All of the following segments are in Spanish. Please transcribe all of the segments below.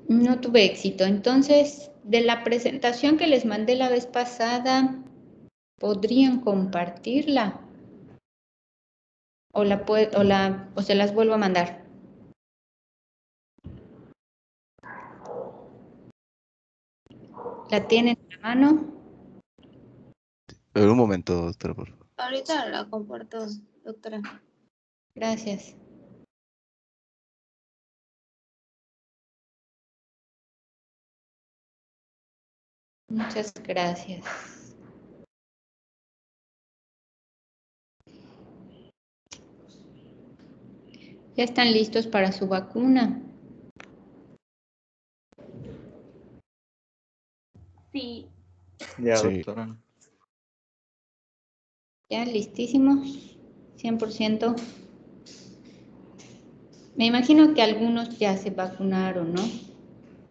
No tuve éxito. Entonces, de la presentación que les mandé la vez pasada, ¿podrían compartirla? ¿O se las vuelvo a mandar? ¿La tienen en la mano? En un momento, doctora, por favor. Ahorita la comparto, doctora. Gracias. Muchas gracias. ¿Ya están listos para su vacuna? Sí. Ya, Sí. doctora. ¿Ya listísimos? 100%. Me imagino que algunos ya se vacunaron, ¿no?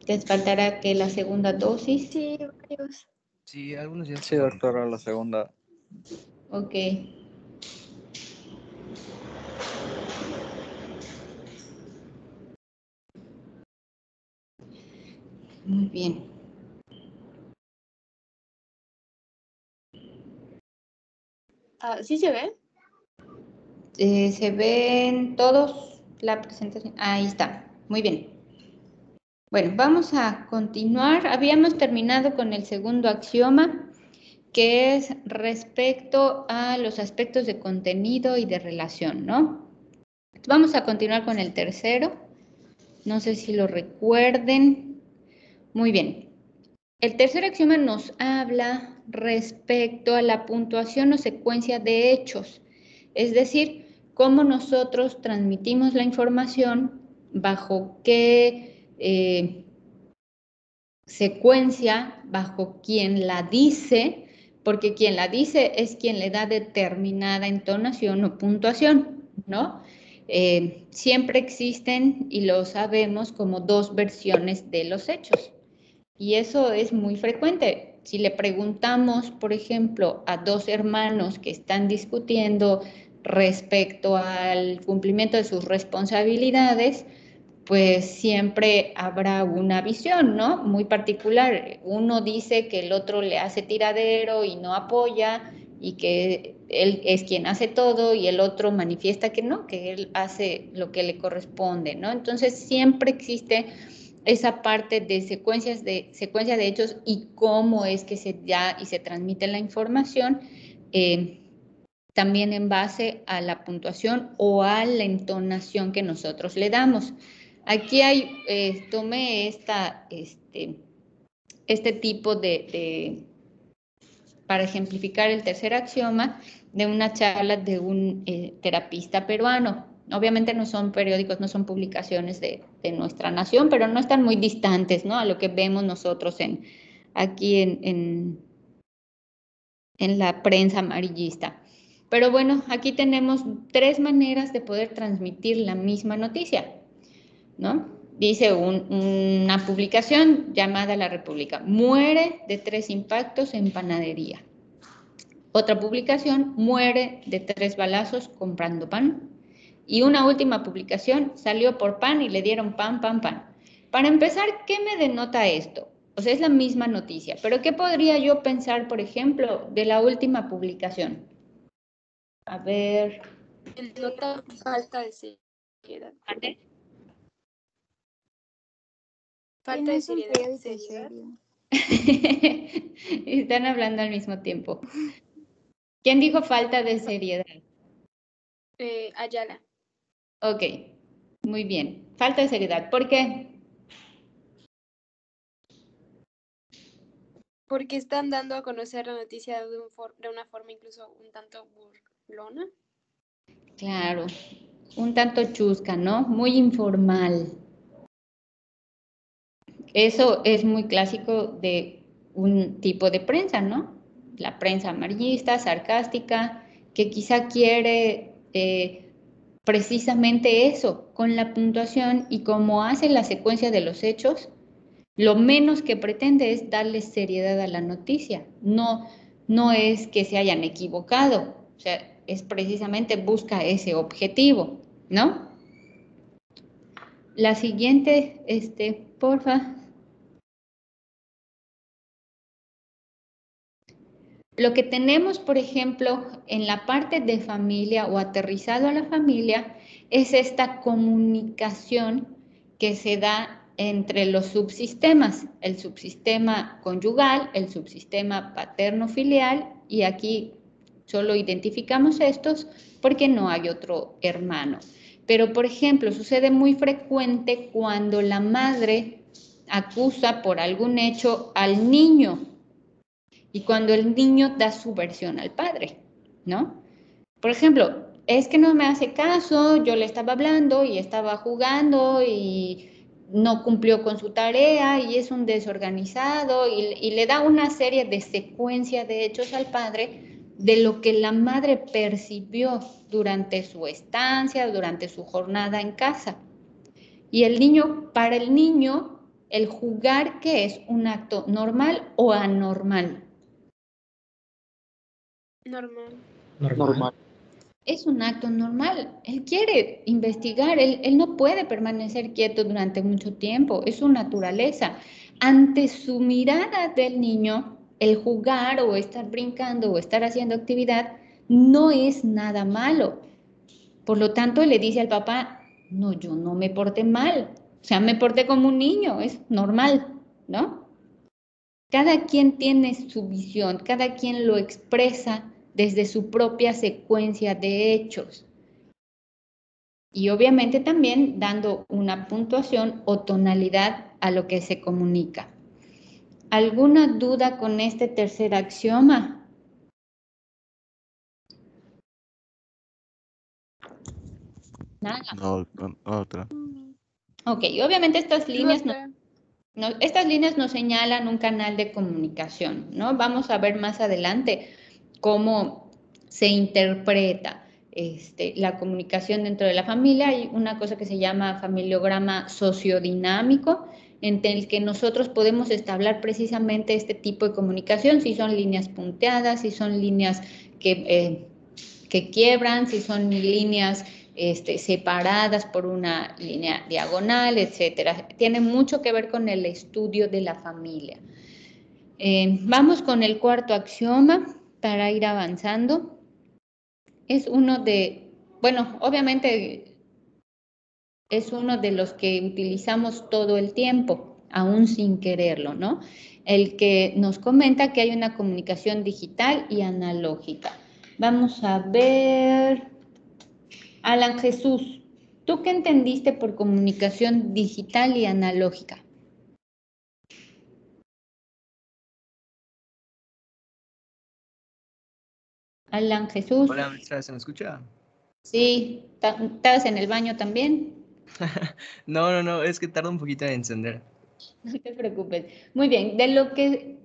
¿Les faltará que la segunda dosis? Sí, varios. Sí, algunos ya Sí, doctora, la segunda. Ok. Muy bien. ¿Sí se ve? ¿Se ven todos la presentación? Ahí está. Muy bien. Bueno, vamos a continuar. Habíamos terminado con el segundo axioma, que es respecto a los aspectos de contenido y de relación, ¿no? Vamos a continuar con el tercero. No sé si lo recuerden. Muy bien. El tercer axioma nos habla respecto a la puntuación o secuencia de hechos, es decir, cómo nosotros transmitimos la información, bajo qué secuencia, bajo quién la dice, porque quien la dice es quien le da determinada entonación o puntuación, ¿no? Siempre existen, y lo sabemos, como dos versiones de los hechos. Y eso es muy frecuente. Si le preguntamos, por ejemplo, a dos hermanos que están discutiendo respecto al cumplimiento de sus responsabilidades, pues siempre habrá una visión, ¿no? Muy particular. Uno dice que el otro le hace tiradero y no apoya, y que él es quien hace todo, y el otro manifiesta que no, que él hace lo que le corresponde, ¿no? Entonces siempre existe esa parte de secuencia de hechos y cómo es que se da y se transmite la información, también en base a la puntuación o a la entonación que nosotros le damos. Aquí tomé este tipo para ejemplificar el tercer axioma, de una charla de un terapista peruano. Obviamente no son periódicos, no son publicaciones de nuestra nación, pero no están muy distantes, ¿no?, a lo que vemos nosotros aquí en la prensa amarillista. Pero bueno, aquí tenemos tres maneras de poder transmitir la misma noticia, ¿no? Dice una publicación llamada La República: muere de 3 impactos en panadería. Otra publicación: muere de 3 balazos comprando pan. Y una última publicación: salió por pan y le dieron pan, pan, pan. Para empezar, ¿qué me denota esto? O sea, es la misma noticia, pero ¿qué podría yo pensar, por ejemplo, de la última publicación? A ver. Nota falta de seriedad. Falta de seriedad. Están hablando al mismo tiempo. ¿Quién dijo falta de seriedad? Ayala. Ok, muy bien. Falta de seriedad. ¿Por qué? Porque están dando a conocer la noticia de una forma incluso un tanto burlona. Claro, un tanto chusca, ¿no? Muy informal. Eso es muy clásico de un tipo de prensa, ¿no? La prensa amarillista, sarcástica, que quizá quiere precisamente eso, con la puntuación, y como hace la secuencia de los hechos, lo menos que pretende es darle seriedad a la noticia. No es que se hayan equivocado, o sea, es precisamente busca ese objetivo, ¿no? La siguiente, porfa. Lo que tenemos, por ejemplo, en la parte de familia o aterrizado a la familia, es esta comunicación que se da entre los subsistemas, el subsistema conyugal, el subsistema paterno-filial, y aquí solo identificamos estos porque no hay otro hermano. Pero, por ejemplo, sucede muy frecuente cuando la madre acusa por algún hecho al niño y cuando el niño da su versión al padre, ¿no? Por ejemplo, es que no me hace caso, yo le estaba hablando y estaba jugando y no cumplió con su tarea y es un desorganizado y le da una serie de secuencia de hechos al padre de lo que la madre percibió durante su estancia, durante su jornada en casa. Y el niño, para el niño, el jugar, ¿qué es? ¿Un acto normal o anormal? Normal. Normal. Es un acto normal. Él quiere investigar, él no puede permanecer quieto durante mucho tiempo, es su naturaleza. Ante su mirada del niño, el jugar o estar brincando o estar haciendo actividad no es nada malo. Por lo tanto, le dice al papá, no, yo no me porté mal, o sea, me porté como un niño, es normal, ¿no? Cada quien tiene su visión, cada quien lo expresa desde su propia secuencia de hechos. Y obviamente también dando una puntuación o tonalidad a lo que se comunica. ¿Alguna duda con este tercer axioma? Nada. No, otra. Ok, obviamente estas líneas Otra. estas líneas nos señalan un canal de comunicación, ¿no? Vamos a ver más adelante cómo se interpreta la comunicación dentro de la familia. Hay una cosa que se llama familiograma sociodinámico, en el que nosotros podemos establecer precisamente este tipo de comunicación, si son líneas punteadas, si son líneas que quiebran, si son líneas separadas por una línea diagonal, etcétera. Tiene mucho que ver con el estudio de la familia. Vamos con el cuarto axioma para ir avanzando. Es uno de, bueno, obviamente es uno de los que utilizamos todo el tiempo, aún sin quererlo, ¿no? El que nos comenta que hay una comunicación digital y analógica. Vamos a ver. Alan Jesús, ¿tú qué entendiste por comunicación digital y analógica? Alan Jesús, Hola, maestra, ¿se me escucha? sí, ¿estás en el baño también? No, es que tarda un poquito en encender. No te preocupes. Muy bien, de lo que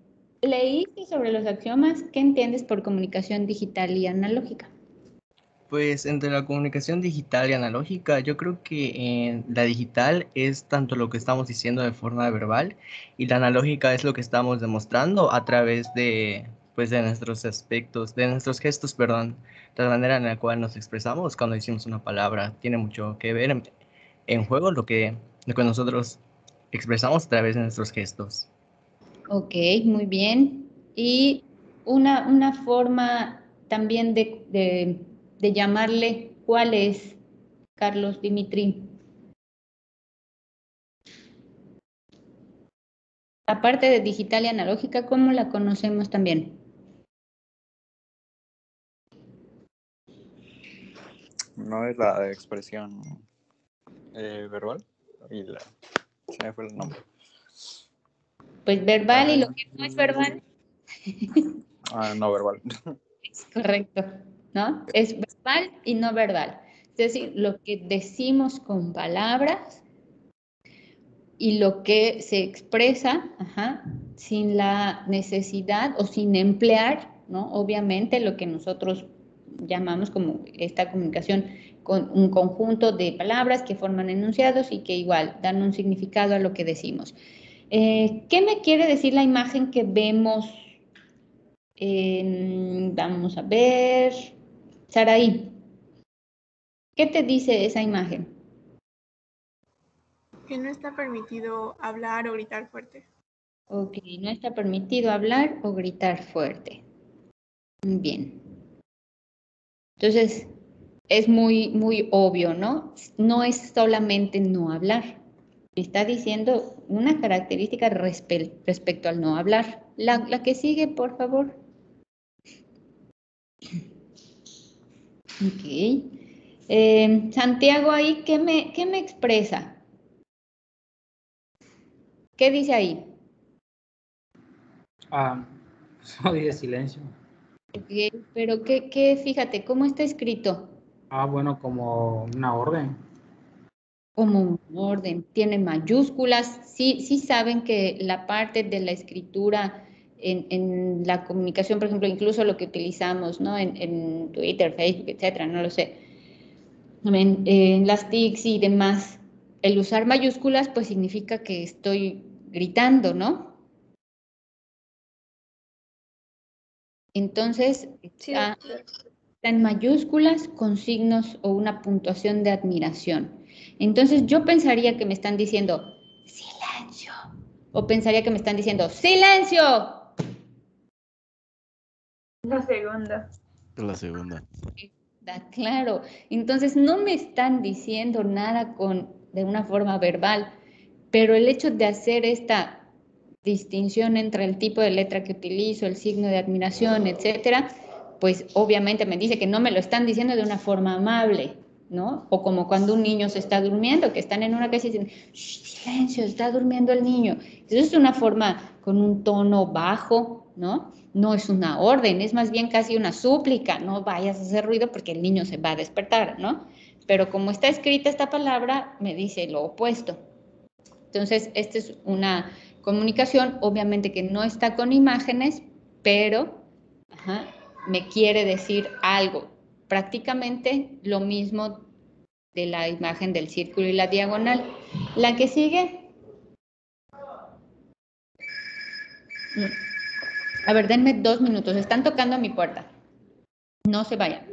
leíste sobre los axiomas, ¿qué entiendes por comunicación digital y analógica? Pues entre la comunicación digital y analógica, yo creo que la digital es tanto lo que estamos diciendo de forma verbal y la analógica es lo que estamos demostrando a través de, pues, de nuestros aspectos, de nuestros gestos, perdón, la manera en la cual nos expresamos cuando decimos una palabra. Tiene mucho que ver en juego lo que nosotros expresamos a través de nuestros gestos. Ok, muy bien. Y una forma también de llamarle, ¿cuál es, Carlos Dimitri? Aparte de digital y analógica, ¿cómo la conocemos también? No es la de expresión verbal. Y la. Se me fue el nombre. Pues verbal y lo que no es verbal No verbal. es correcto, ¿no? Es verbal y no verbal. Es decir, lo que decimos con palabras y lo que se expresa, ajá, sin la necesidad o sin emplear, ¿no? Obviamente lo que nosotros llamamos como esta comunicación con un conjunto de palabras que forman enunciados y que igual dan un significado a lo que decimos. ¿Qué me quiere decir la imagen que vemos? Vamos a ver. Saraí, ¿qué te dice esa imagen? Que no está permitido hablar o gritar fuerte. Ok, no está permitido hablar o gritar fuerte. Bien. Entonces, es muy obvio, ¿no? No es solamente no hablar. Está diciendo una característica respecto al no hablar. La que sigue, por favor. Ok. Santiago, ahí, ¿qué me expresa? ¿Qué dice ahí? Soy de silencio. Ok, pero fíjate, ¿cómo está escrito? Bueno, como una orden. Como un orden, tiene mayúsculas. Sí saben que la parte de la escritura en la comunicación, por ejemplo, incluso lo que utilizamos, ¿no? En Twitter, Facebook, etcétera, no lo sé. En las TICs y demás, el usar mayúsculas, pues significa que estoy gritando, ¿no? Entonces, Sí, está en mayúsculas con signos o una puntuación de admiración. Entonces yo pensaría que me están diciendo silencio o pensaría que me están diciendo silencio. La segunda. La segunda. Da claro. Entonces no me están diciendo nada de una forma verbal, pero el hecho de hacer esta distinción entre el tipo de letra que utilizo, el signo de admiración, etcétera, pues obviamente me dice que no me lo están diciendo de una forma amable, ¿no? O como cuando un niño se está durmiendo, que están en una casa y dicen, silencio, está durmiendo el niño. Entonces es una forma con un tono bajo, ¿no? No es una orden, es más bien casi una súplica, no vayas a hacer ruido porque el niño se va a despertar, ¿no? Pero como está escrita esta palabra, me dice lo opuesto. Entonces, esta es una comunicación, obviamente que no está con imágenes, pero me quiere decir algo. Prácticamente lo mismo de la imagen del círculo y la diagonal. La que sigue. A ver, denme 2 minutos. Están tocando a mi puerta. No se vayan.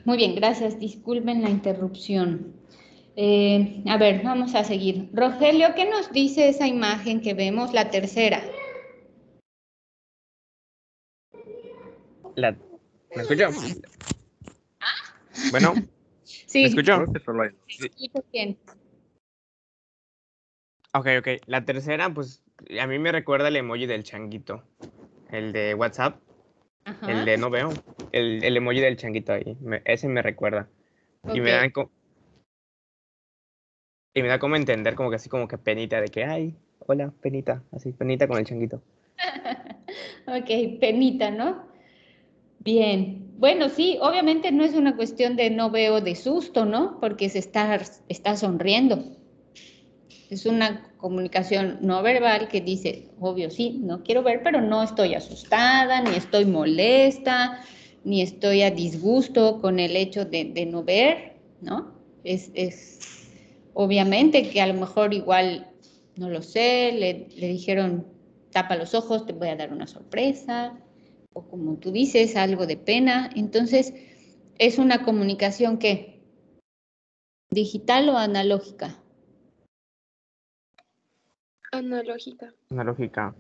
Muy bien, gracias. Disculpen la interrupción. A ver, vamos a seguir. Rogelio, ¿qué nos dice esa imagen que vemos, la tercera? ¿Me escuchó? Bueno, Sí. ¿me escuchó? Creo que solo hay dos. Sí. Bien. Ok. La tercera, pues, a mí me recuerda el emoji del changuito. El de WhatsApp. Ajá. El de no veo. El emoji del changuito ahí. Ese me recuerda. Y me Ok. dan y me da como entender como que así como que penita de que, ay, hola, penita. Así, penita con el changuito. Ok, penita, ¿no? Bien, bueno, sí, obviamente no es una cuestión de no veo de susto, ¿no? Porque está sonriendo. Es una comunicación no verbal que dice, obvio, sí, no quiero ver, pero no estoy asustada, ni estoy molesta, ni estoy a disgusto con el hecho de no ver, ¿no? Es obviamente que a lo mejor igual, no lo sé, le dijeron, tapa los ojos, te voy a dar una sorpresa, o como tú dices, algo de pena. Entonces, es una comunicación que, digital o analógica. Analógica. Analógica.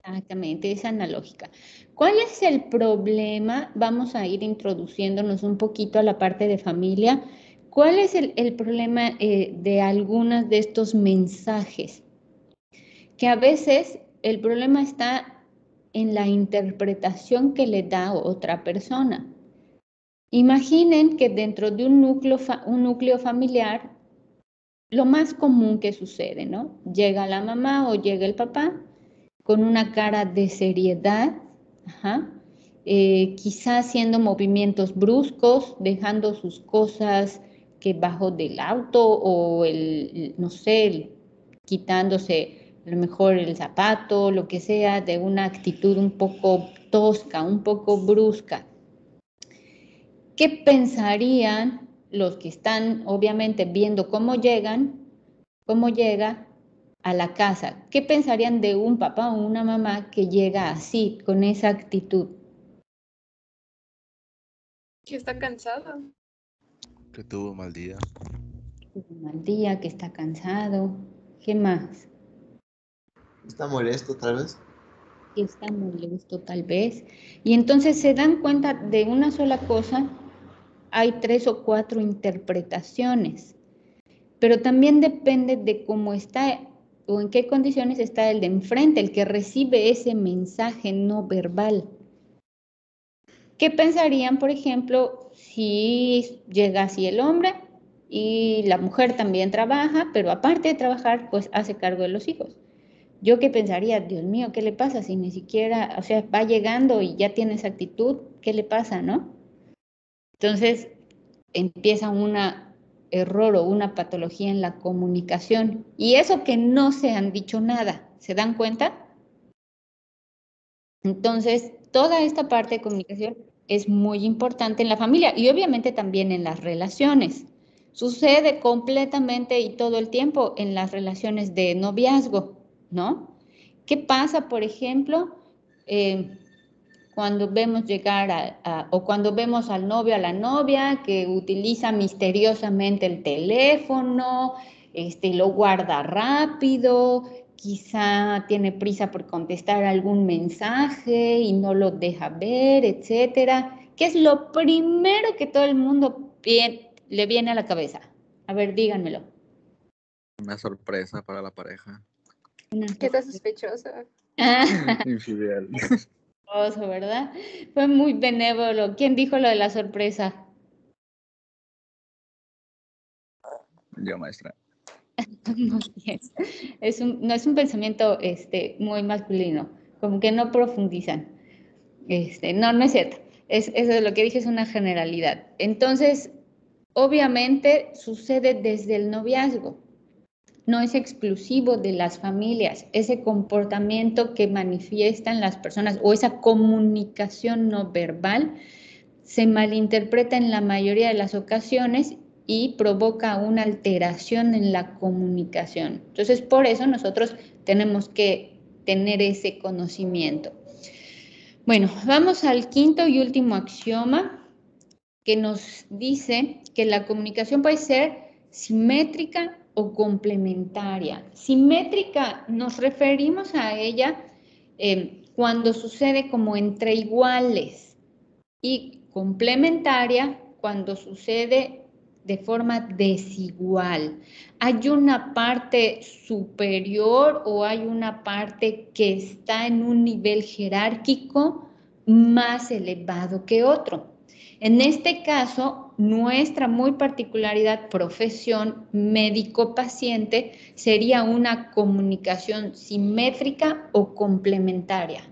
Exactamente, es analógica. ¿Cuál es el problema? Vamos a ir introduciéndonos un poquito a la parte de familia. ¿Cuál es el problema de algunos de estos mensajes? Que a veces el problema está en la interpretación que le da otra persona. Imaginen que dentro de un núcleo familiar, lo más común que sucede, ¿no? Llega la mamá o llega el papá con una cara de seriedad, ajá, quizás haciendo movimientos bruscos, dejando sus cosas que bajo del auto o no sé, quitándose a lo mejor el zapato, lo que sea, de una actitud un poco tosca, un poco brusca. ¿Qué pensarían los que están obviamente viendo cómo llega a la casa? ¿Qué pensarían de un papá o una mamá que llega así, con esa actitud? Que está cansado. Que tuvo mal día. Un mal día, que está cansado. ¿Qué más? Está molesto, tal vez. Que está molesto tal vez. Y entonces se dan cuenta de una sola cosa, hay 3 o 4 interpretaciones. Pero también depende de cómo está o en qué condiciones está el de enfrente, el que recibe ese mensaje no verbal. ¿Qué pensarían, por ejemplo, si llega así el hombre y la mujer también trabaja, pero aparte de trabajar, pues hace cargo de los hijos? Yo qué pensaría, Dios mío, ¿qué le pasa si ni siquiera, o sea, va llegando y ya tiene esa actitud? ¿Qué le pasa, no? Entonces empieza un error o una patología en la comunicación. Y eso que no se han dicho nada, ¿se dan cuenta? Entonces, toda esta parte de comunicación es muy importante en la familia y obviamente también en las relaciones. Sucede completamente y todo el tiempo en las relaciones de noviazgo, ¿no? ¿Qué pasa, por ejemplo, cuando vemos llegar o cuando vemos al novio o a la novia que utiliza misteriosamente el teléfono, lo guarda rápido, quizá tiene prisa por contestar algún mensaje y no lo deja ver, etcétera? ¿Qué es lo primero que todo el mundo le viene a la cabeza? A ver, díganmelo. Una sorpresa para la pareja. Que está sospechoso. Infiel. ¿Verdad? Fue muy benévolo. ¿Quién dijo lo de la sorpresa? Yo, maestra. No es un pensamiento muy masculino, como que no profundizan. No es cierto. Eso de lo que dije es una generalidad. Entonces, obviamente sucede desde el noviazgo. No es exclusivo de las familias. Ese comportamiento que manifiestan las personas o esa comunicación no verbal se malinterpreta en la mayoría de las ocasiones y provoca una alteración en la comunicación. Entonces, por eso nosotros tenemos que tener ese conocimiento. Bueno, vamos al quinto y último axioma que nos dice que la comunicación puede ser simétrica o complementaria. Simétrica nos referimos a ella cuando sucede como entre iguales y complementaria cuando sucede de forma desigual. ¿Hay una parte superior o hay una parte que está en un nivel jerárquico más elevado que otro? En este caso, nuestra muy particularidad profesión médico-paciente sería una comunicación simétrica o complementaria.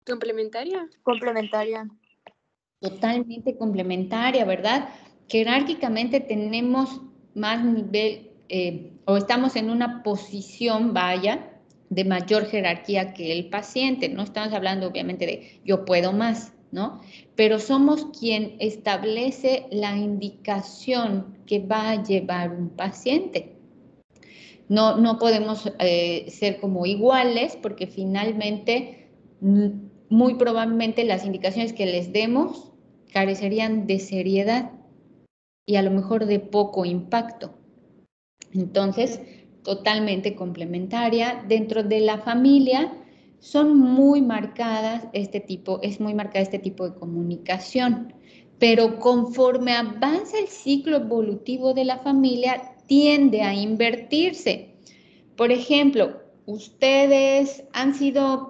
Complementaria. Complementaria. Totalmente complementaria, ¿verdad? Jerárquicamente tenemos más nivel, o estamos en una posición, vaya, de mayor jerarquía que el paciente. No estamos hablando obviamente de yo puedo más, ¿no? Pero somos quien establece la indicación que va a llevar un paciente. No podemos ser como iguales porque finalmente muy probablemente las indicaciones que les demos carecerían de seriedad y a lo mejor de poco impacto. Entonces, totalmente complementaria. Dentro de la familia son muy marcadas es muy marcada este tipo de comunicación, pero conforme avanza el ciclo evolutivo de la familia, tiende a invertirse. Por ejemplo, ustedes han sido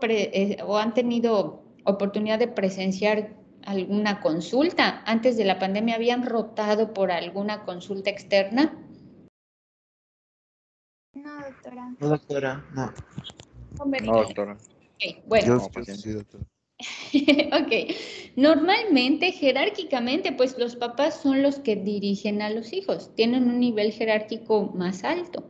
o han tenido oportunidad de presenciar alguna consulta. Antes de la pandemia, ¿habían rotado por alguna consulta externa? No, doctora. No, doctora, no. No, doctora. Okay, bueno. Yo Como paciente. sí, doctor. Ok, normalmente, jerárquicamente, pues los papás son los que dirigen a los hijos, tienen un nivel jerárquico más alto.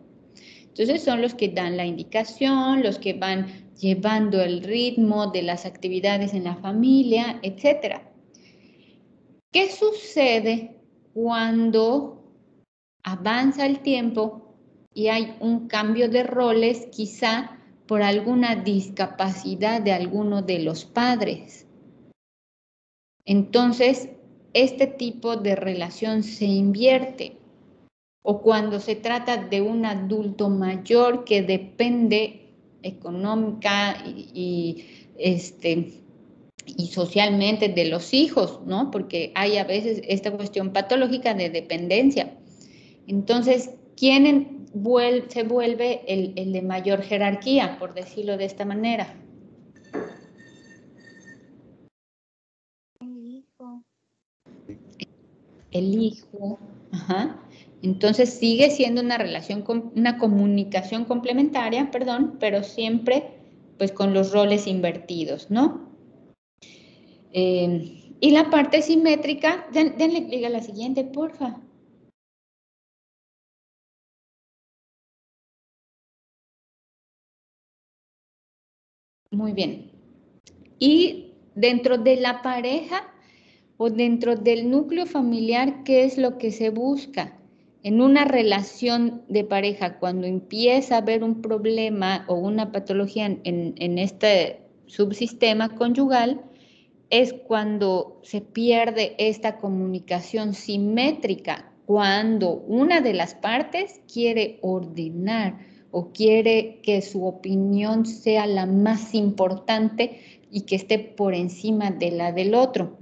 Entonces son los que dan la indicación, los que van llevando el ritmo de las actividades en la familia, etc. ¿Qué sucede cuando avanza el tiempo y hay un cambio de roles, quizá por alguna discapacidad de alguno de los padres? Entonces, este tipo de relación se invierte. O cuando se trata de un adulto mayor que depende económica y socialmente de los hijos, ¿no? Porque hay a veces esta cuestión patológica de dependencia. Entonces, ¿quién se vuelve el de mayor jerarquía, por decirlo de esta manera? El hijo. El hijo, ajá. Entonces sigue siendo una relación, una comunicación complementaria, perdón, pero siempre pues con los roles invertidos, ¿no? Y la parte simétrica, denle clic a la siguiente, porfa. Muy bien. Y dentro de la pareja o dentro del núcleo familiar, ¿qué es lo que se busca? En una relación de pareja, cuando empieza a haber un problema o una patología en este subsistema conyugal, es cuando se pierde esta comunicación simétrica, cuando una de las partes quiere ordenar o quiere que su opinión sea la más importante y que esté por encima de la del otro.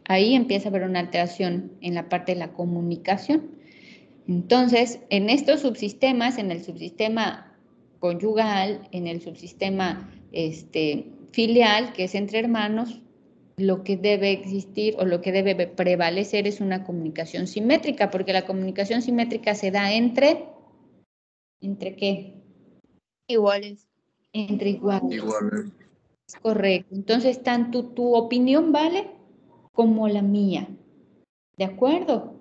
Ahí empieza a haber una alteración en la parte de la comunicación. Entonces, en estos subsistemas, en el subsistema conyugal, en el subsistema filial, que es entre hermanos, lo que debe existir o lo que debe prevalecer es una comunicación simétrica, porque la comunicación simétrica se da ¿entre qué? Iguales. Entre iguales. Igual. Correcto. Entonces, tanto tu opinión vale como la mía. ¿De acuerdo?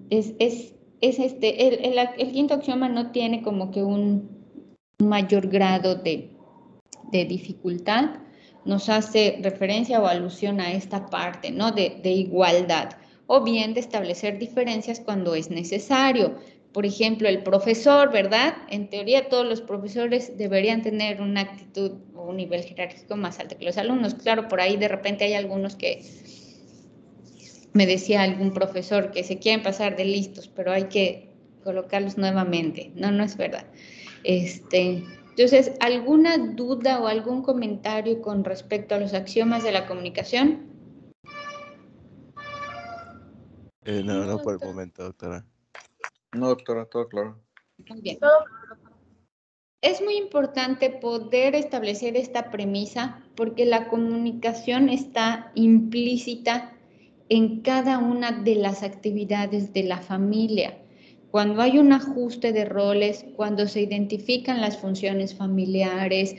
El quinto axioma no tiene como que un mayor grado de dificultad, nos hace referencia o alusión a esta parte, ¿no? De igualdad, o bien de establecer diferencias cuando es necesario. Por ejemplo, el profesor, ¿verdad? En teoría todos los profesores deberían tener una actitud o un nivel jerárquico más alto que los alumnos. Claro, por ahí de repente hay algunos que me decía algún profesor que se quieren pasar de listos, pero hay que colocarlos nuevamente. No es verdad. Entonces, ¿alguna duda o algún comentario con respecto a los axiomas de la comunicación? No por el momento, doctora. No, doctora, todo claro. Muy bien. Es muy importante poder establecer esta premisa porque la comunicación está implícita en cada una de las actividades de la familia. Cuando hay un ajuste de roles, cuando se identifican las funciones familiares,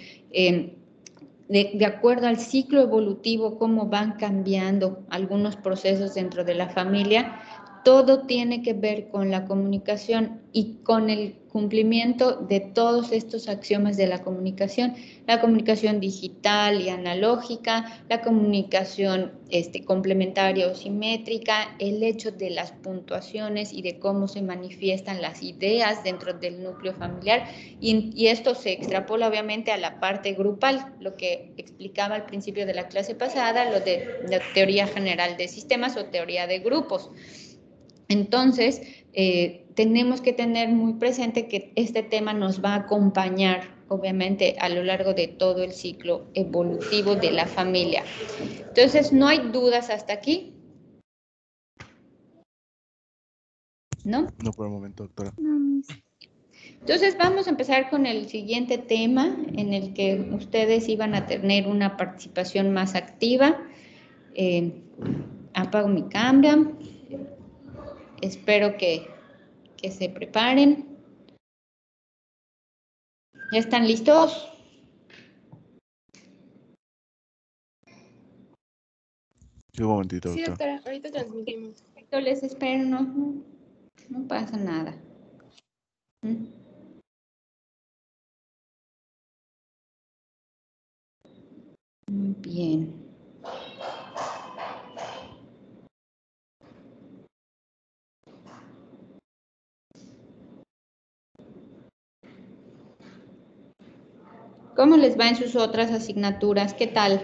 de acuerdo al ciclo evolutivo, cómo van cambiando algunos procesos dentro de la familia, todo tiene que ver con la comunicación y con el cumplimiento de todos estos axiomas de la comunicación digital y analógica, la comunicación complementaria o simétrica, el hecho de las puntuaciones y de cómo se manifiestan las ideas dentro del núcleo familiar, y esto se extrapola obviamente a la parte grupal, lo que explicaba al principio de la clase pasada, lo de la teoría general de sistemas o teoría de grupos. Entonces, tenemos que tener muy presente que este tema nos va a acompañar, obviamente, a lo largo de todo el ciclo evolutivo de la familia. Entonces, no hay dudas hasta aquí, ¿no? No por el momento, doctora. Entonces, vamos a empezar con el siguiente tema en el que ustedes iban a tener una participación más activa. Apago mi cámara. Espero que se preparen. ¿Ya están listos? Sí, un momentito, Sí, doctora. doctora, ahorita transmitimos. Perfecto, les espero, no pasa nada. Muy bien. ¿Cómo les va en sus otras asignaturas? ¿Qué tal?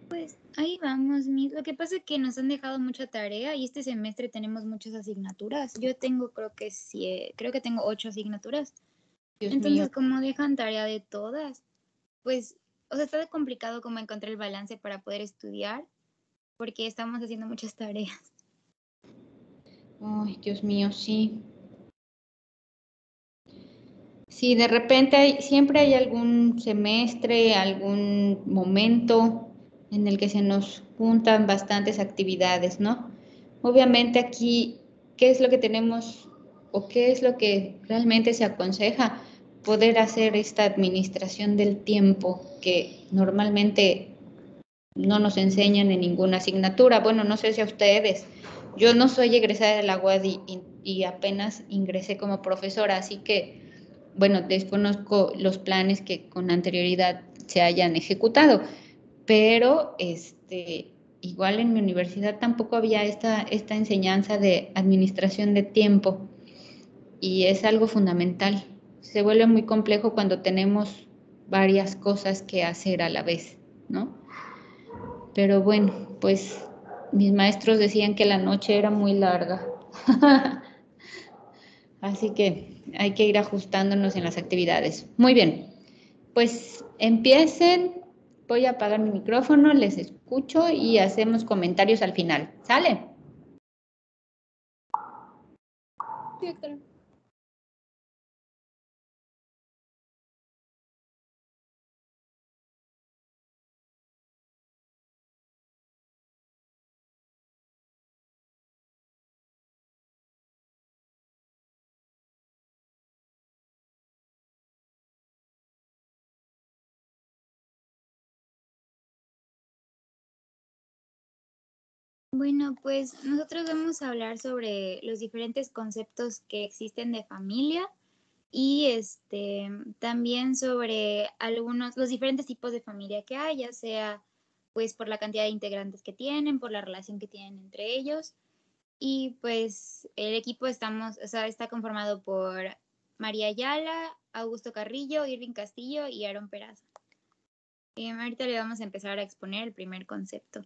Pues ahí vamos, Miss. Lo que pasa es que nos han dejado mucha tarea y este semestre tenemos muchas asignaturas. Yo tengo, creo que tengo 8 asignaturas. Dios Entonces, mío. como dejan tarea de todas, pues, o sea, está complicado como encontrar el balance para poder estudiar, porque estamos haciendo muchas tareas. Ay, Dios mío, sí. Sí, de repente siempre hay algún semestre, algún momento en el que se nos juntan bastantes actividades, ¿no? Obviamente aquí, ¿qué es lo que tenemos o qué es lo que realmente se aconseja? Poder hacer esta administración del tiempo que normalmente no nos enseñan en ninguna asignatura. Bueno, no sé si a ustedes. Yo no soy egresada de la UAD y apenas ingresé como profesora, así que, bueno, desconozco los planes que con anterioridad se hayan ejecutado, pero igual en mi universidad tampoco había esta enseñanza de administración de tiempo y es algo fundamental. Se vuelve muy complejo cuando tenemos varias cosas que hacer a la vez, ¿no? Pero bueno, pues mis maestros decían que la noche era muy larga. Así que hay que ir ajustándonos en las actividades. Muy bien, pues empiecen. Voy a apagar mi micrófono, les escucho y hacemos comentarios al final. ¿Sale? Sí, doctora. Bueno, pues nosotros vamos a hablar sobre los diferentes conceptos que existen de familia y también sobre los diferentes tipos de familia que hay, ya sea pues por la cantidad de integrantes que tienen, por la relación que tienen entre ellos. Y pues el equipo está conformado por María Ayala, Augusto Carrillo, Irving Castillo y Aaron Peraza. Ahorita le vamos a empezar a exponer el primer concepto.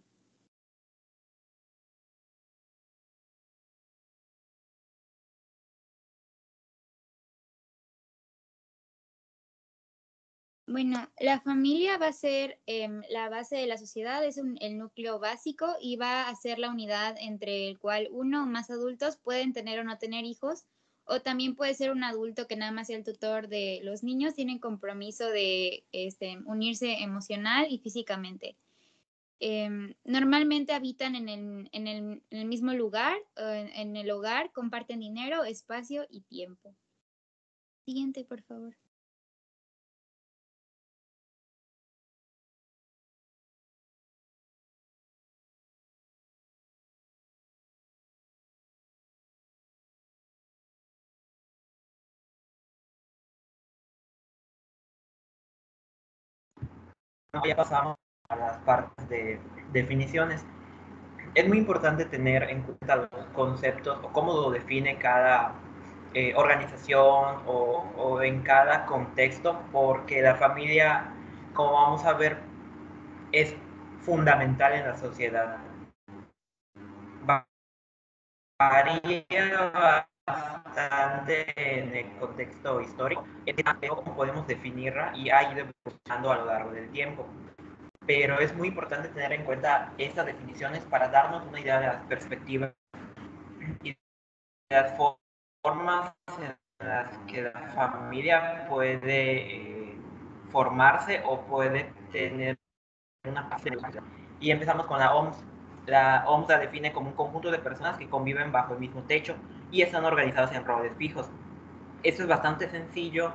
Bueno, la familia va a ser la base de la sociedad, es el núcleo básico y va a ser la unidad entre el cual uno o más adultos pueden tener o no tener hijos, o también puede ser un adulto que nada más sea el tutor de los niños, tienen compromiso de unirse emocional y físicamente. Normalmente habitan en el mismo lugar, en el hogar, comparten dinero, espacio y tiempo. Siguiente, por favor. ya pasamos a las partes de definiciones. Es muy importante tener en cuenta los conceptos o cómo lo define cada organización o en cada contexto, porque la familia, como vamos a ver, es fundamental en la sociedad. Varía bastante en el contexto histórico, cómo podemos definirla y ha ido evolucionando a lo largo del tiempo. Pero es muy importante tener en cuenta estas definiciones para darnos una idea de las perspectivas y de las formas en las que la familia puede formarse o puede tener una parte de educación. Y empezamos con la OMS. La OMS la define como un conjunto de personas que conviven bajo el mismo techo y están organizadas en roles fijos. Esto es bastante sencillo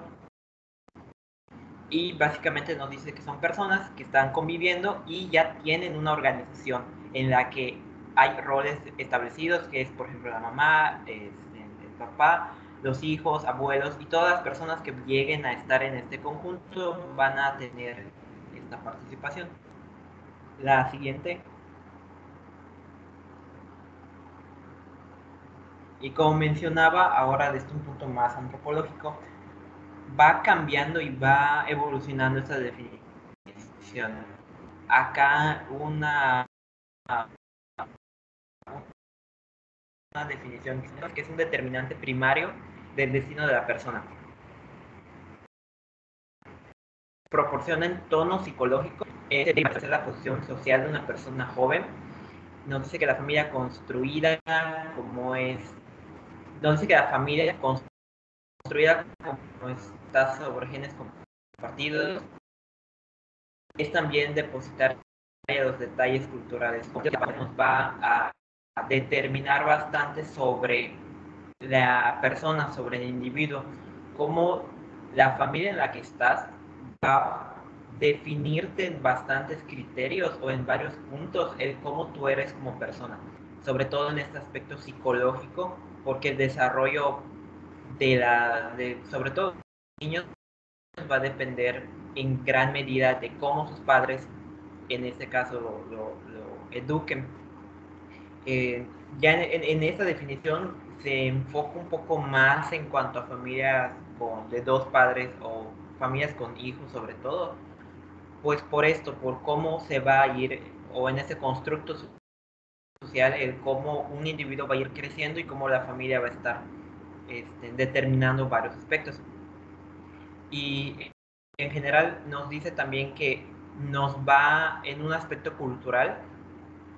y básicamente nos dice que son personas que están conviviendo y ya tienen una organización en la que hay roles establecidos, que es por ejemplo la mamá, el papá, los hijos, abuelos y todas las personas que lleguen a estar en este conjunto van a tener esta participación. La siguiente. Y como mencionaba, ahora desde un punto más antropológico, va cambiando y va evolucionando esta definición. Acá una definición que es un determinante primario del destino de la persona. Proporciona en tono psicológico la posición social de una persona joven. Nos dice que la familia construida como es, nos dice que la familia construida como está sobre genes compartidos, es también depositar los detalles culturales. Nos va a determinar bastante sobre la persona, sobre el individuo, cómo la familia en la que estás va a definirte en bastantes criterios o en varios puntos el cómo tú eres como persona, sobre todo en este aspecto psicológico, porque el desarrollo sobre todo niños va a depender en gran medida de cómo sus padres, en este caso, lo eduquen. Ya en esta definición se enfoca un poco más en cuanto a familias de dos padres o familias con hijos sobre todo, pues por esto, por cómo se va a ir, o en ese constructo social, el cómo un individuo va a ir creciendo y cómo la familia va a estar determinando varios aspectos. Y en general nos dice también que nos va en un aspecto cultural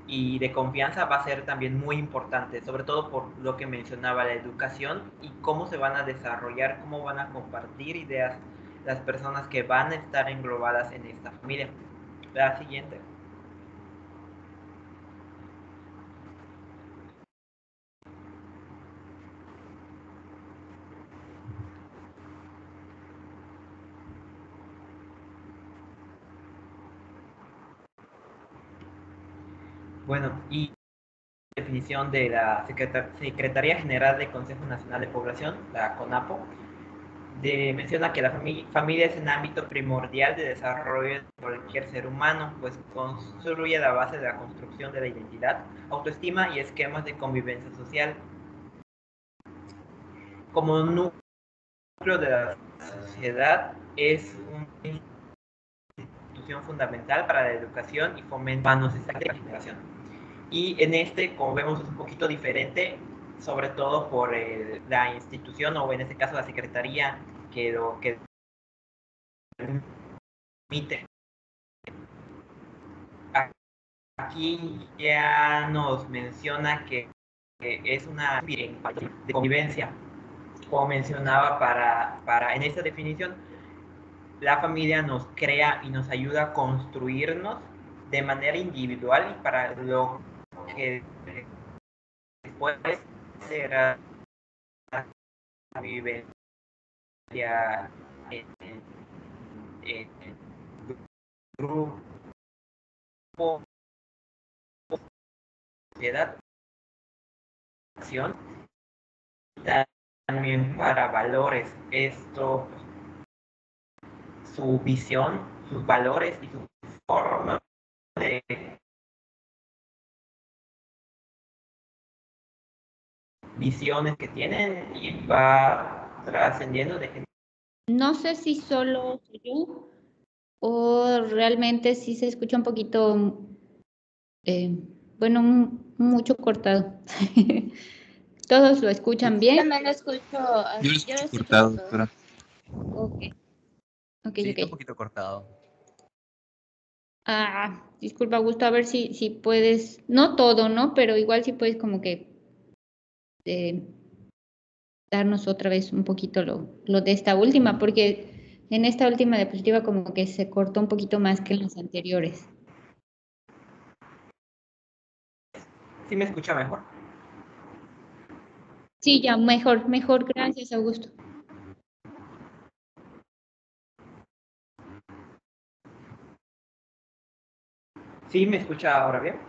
y de confianza va a ser también muy importante, sobre todo por lo que mencionaba la educación y cómo se van a desarrollar, cómo van a compartir ideas las personas que van a estar englobadas en esta familia. La siguiente. Bueno, y definición de la Secretaría General del Consejo Nacional de Población, la CONAPO, menciona que la familia es un ámbito primordial de desarrollo de cualquier ser humano, pues construye la base de la construcción de la identidad, autoestima y esquemas de convivencia social. Como núcleo de la sociedad, es una institución fundamental para la educación y fomento humanos de la generación. Y en como vemos, es un poquito diferente, sobre todo por la institución, o en este caso la secretaría, que lo que permite. Aquí ya nos menciona que es una de convivencia, como mencionaba en esta definición, la familia nos crea y nos ayuda a construirnos de manera individual y para lo que después será la vivencia en grupo, sociedad, acción, también para valores. Esto, su visión, sus valores y su forma de visiones que tienen y va trascendiendo de gente. No sé si solo soy yo o realmente sí se escucha un poquito, bueno, mucho cortado. ¿Todos lo escuchan bien? También lo escucho, Yo lo escucho cortado, doctora. Ok, Sí, está un ok. poquito cortado. Disculpa, Augusto, a ver si puedes, no todo, ¿no? Pero igual si puedes como que darnos otra vez un poquito lo de esta última, porque en esta última diapositiva como que se cortó un poquito más que en las anteriores. ¿Sí me escucha mejor? Sí, ya, mejor, gracias, Augusto. ¿Sí me escucha ahora bien?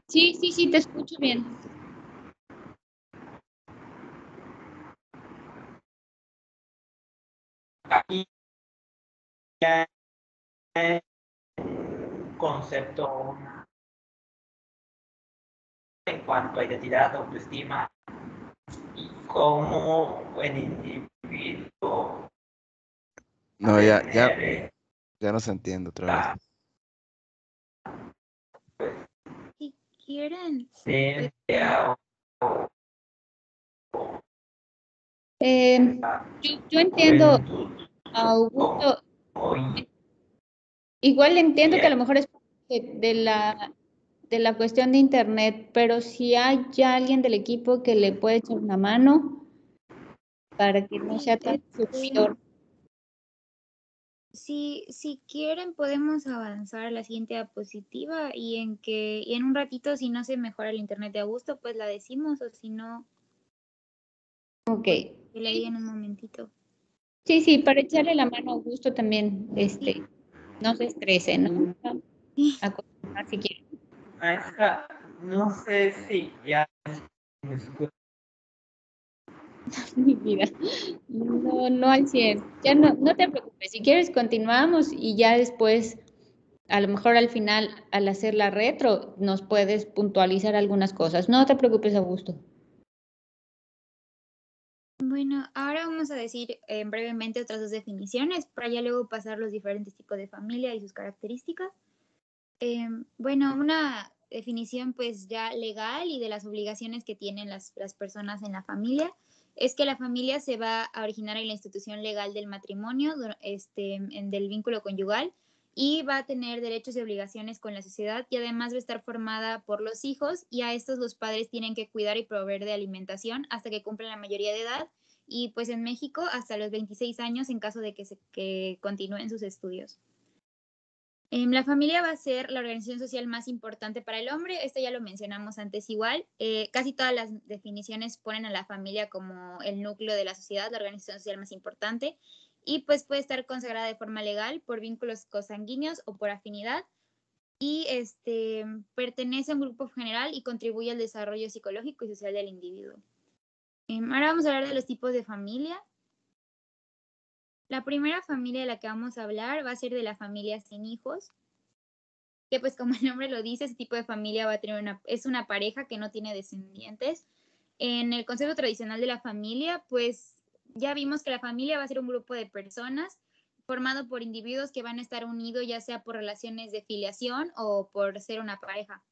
Sí, te escucho bien. Aquí ya es un concepto en cuanto a identidad, autoestima y cómo el individuo No, ya no se entiende otra vez. Si quieren, Yo entiendo, Augusto, igual entiendo que a lo mejor es de la cuestión de internet, pero si hay ya alguien del equipo que le puede echar una mano para que no sea tan sufridor. si quieren podemos avanzar a la siguiente diapositiva y en un ratito, si no se mejora el internet de Augusto, pues la decimos, o si no, Ok. que la diga en un momentito. Sí, para echarle la mano a Augusto también, no se estrese, ¿no? A continuar si quiere. Maestra, no sé si ya me escucha. Mi vida, no al 100. Ya no te preocupes, si quieres continuamos y ya después, a lo mejor al final, al hacer la retro, nos puedes puntualizar algunas cosas. No te preocupes, Augusto. Bueno, ahora vamos a decir brevemente otras dos definiciones para ya luego pasar los diferentes tipos de familia y sus características. Bueno, una definición pues ya legal y de las obligaciones que tienen las personas en la familia es que la familia se va a originar en la institución legal del matrimonio, del vínculo conyugal, y va a tener derechos y obligaciones con la sociedad y además va a estar formada por los hijos, y a estos los padres tienen que cuidar y proveer de alimentación hasta que cumplen la mayoría de edad, y pues en México hasta los 26 años en caso de que continúen sus estudios. La familia va a ser la organización social más importante para el hombre, esto ya lo mencionamos antes igual. Casi todas las definiciones ponen a la familia como el núcleo de la sociedad, la organización social más importante, y pues puede estar consagrada de forma legal por vínculos consanguíneos o por afinidad, y pertenece a un grupo general y contribuye al desarrollo psicológico y social del individuo. Ahora vamos a hablar de los tipos de familia. La primera familia de la que vamos a hablar va a ser de la familia sin hijos, que pues como el nombre lo dice, ese tipo de familia va a tener es una pareja que no tiene descendientes. En el concepto tradicional de la familia, pues ya vimos que la familia va a ser un grupo de personas formado por individuos que van a estar unidos ya sea por relaciones de filiación o por ser una pareja.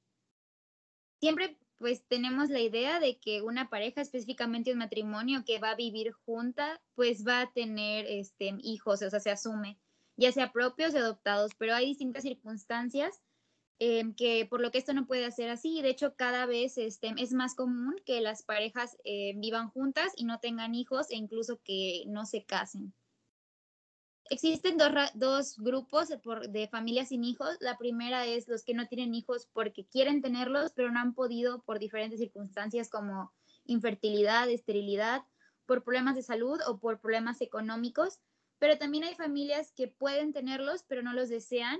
Siempre pues tenemos la idea de que una pareja, específicamente un matrimonio que va a vivir junta, pues va a tener hijos, o sea, se asume, ya sea propios o adoptados, pero hay distintas circunstancias que por lo que esto no puede ser así. De hecho, cada vez es más común que las parejas vivan juntas y no tengan hijos e incluso que no se casen. Existen dos grupos de familias sin hijos. La primera es los que no tienen hijos porque quieren tenerlos, pero no han podido por diferentes circunstancias como infertilidad, esterilidad, por problemas de salud o por problemas económicos. Pero también hay familias que pueden tenerlos, pero no los desean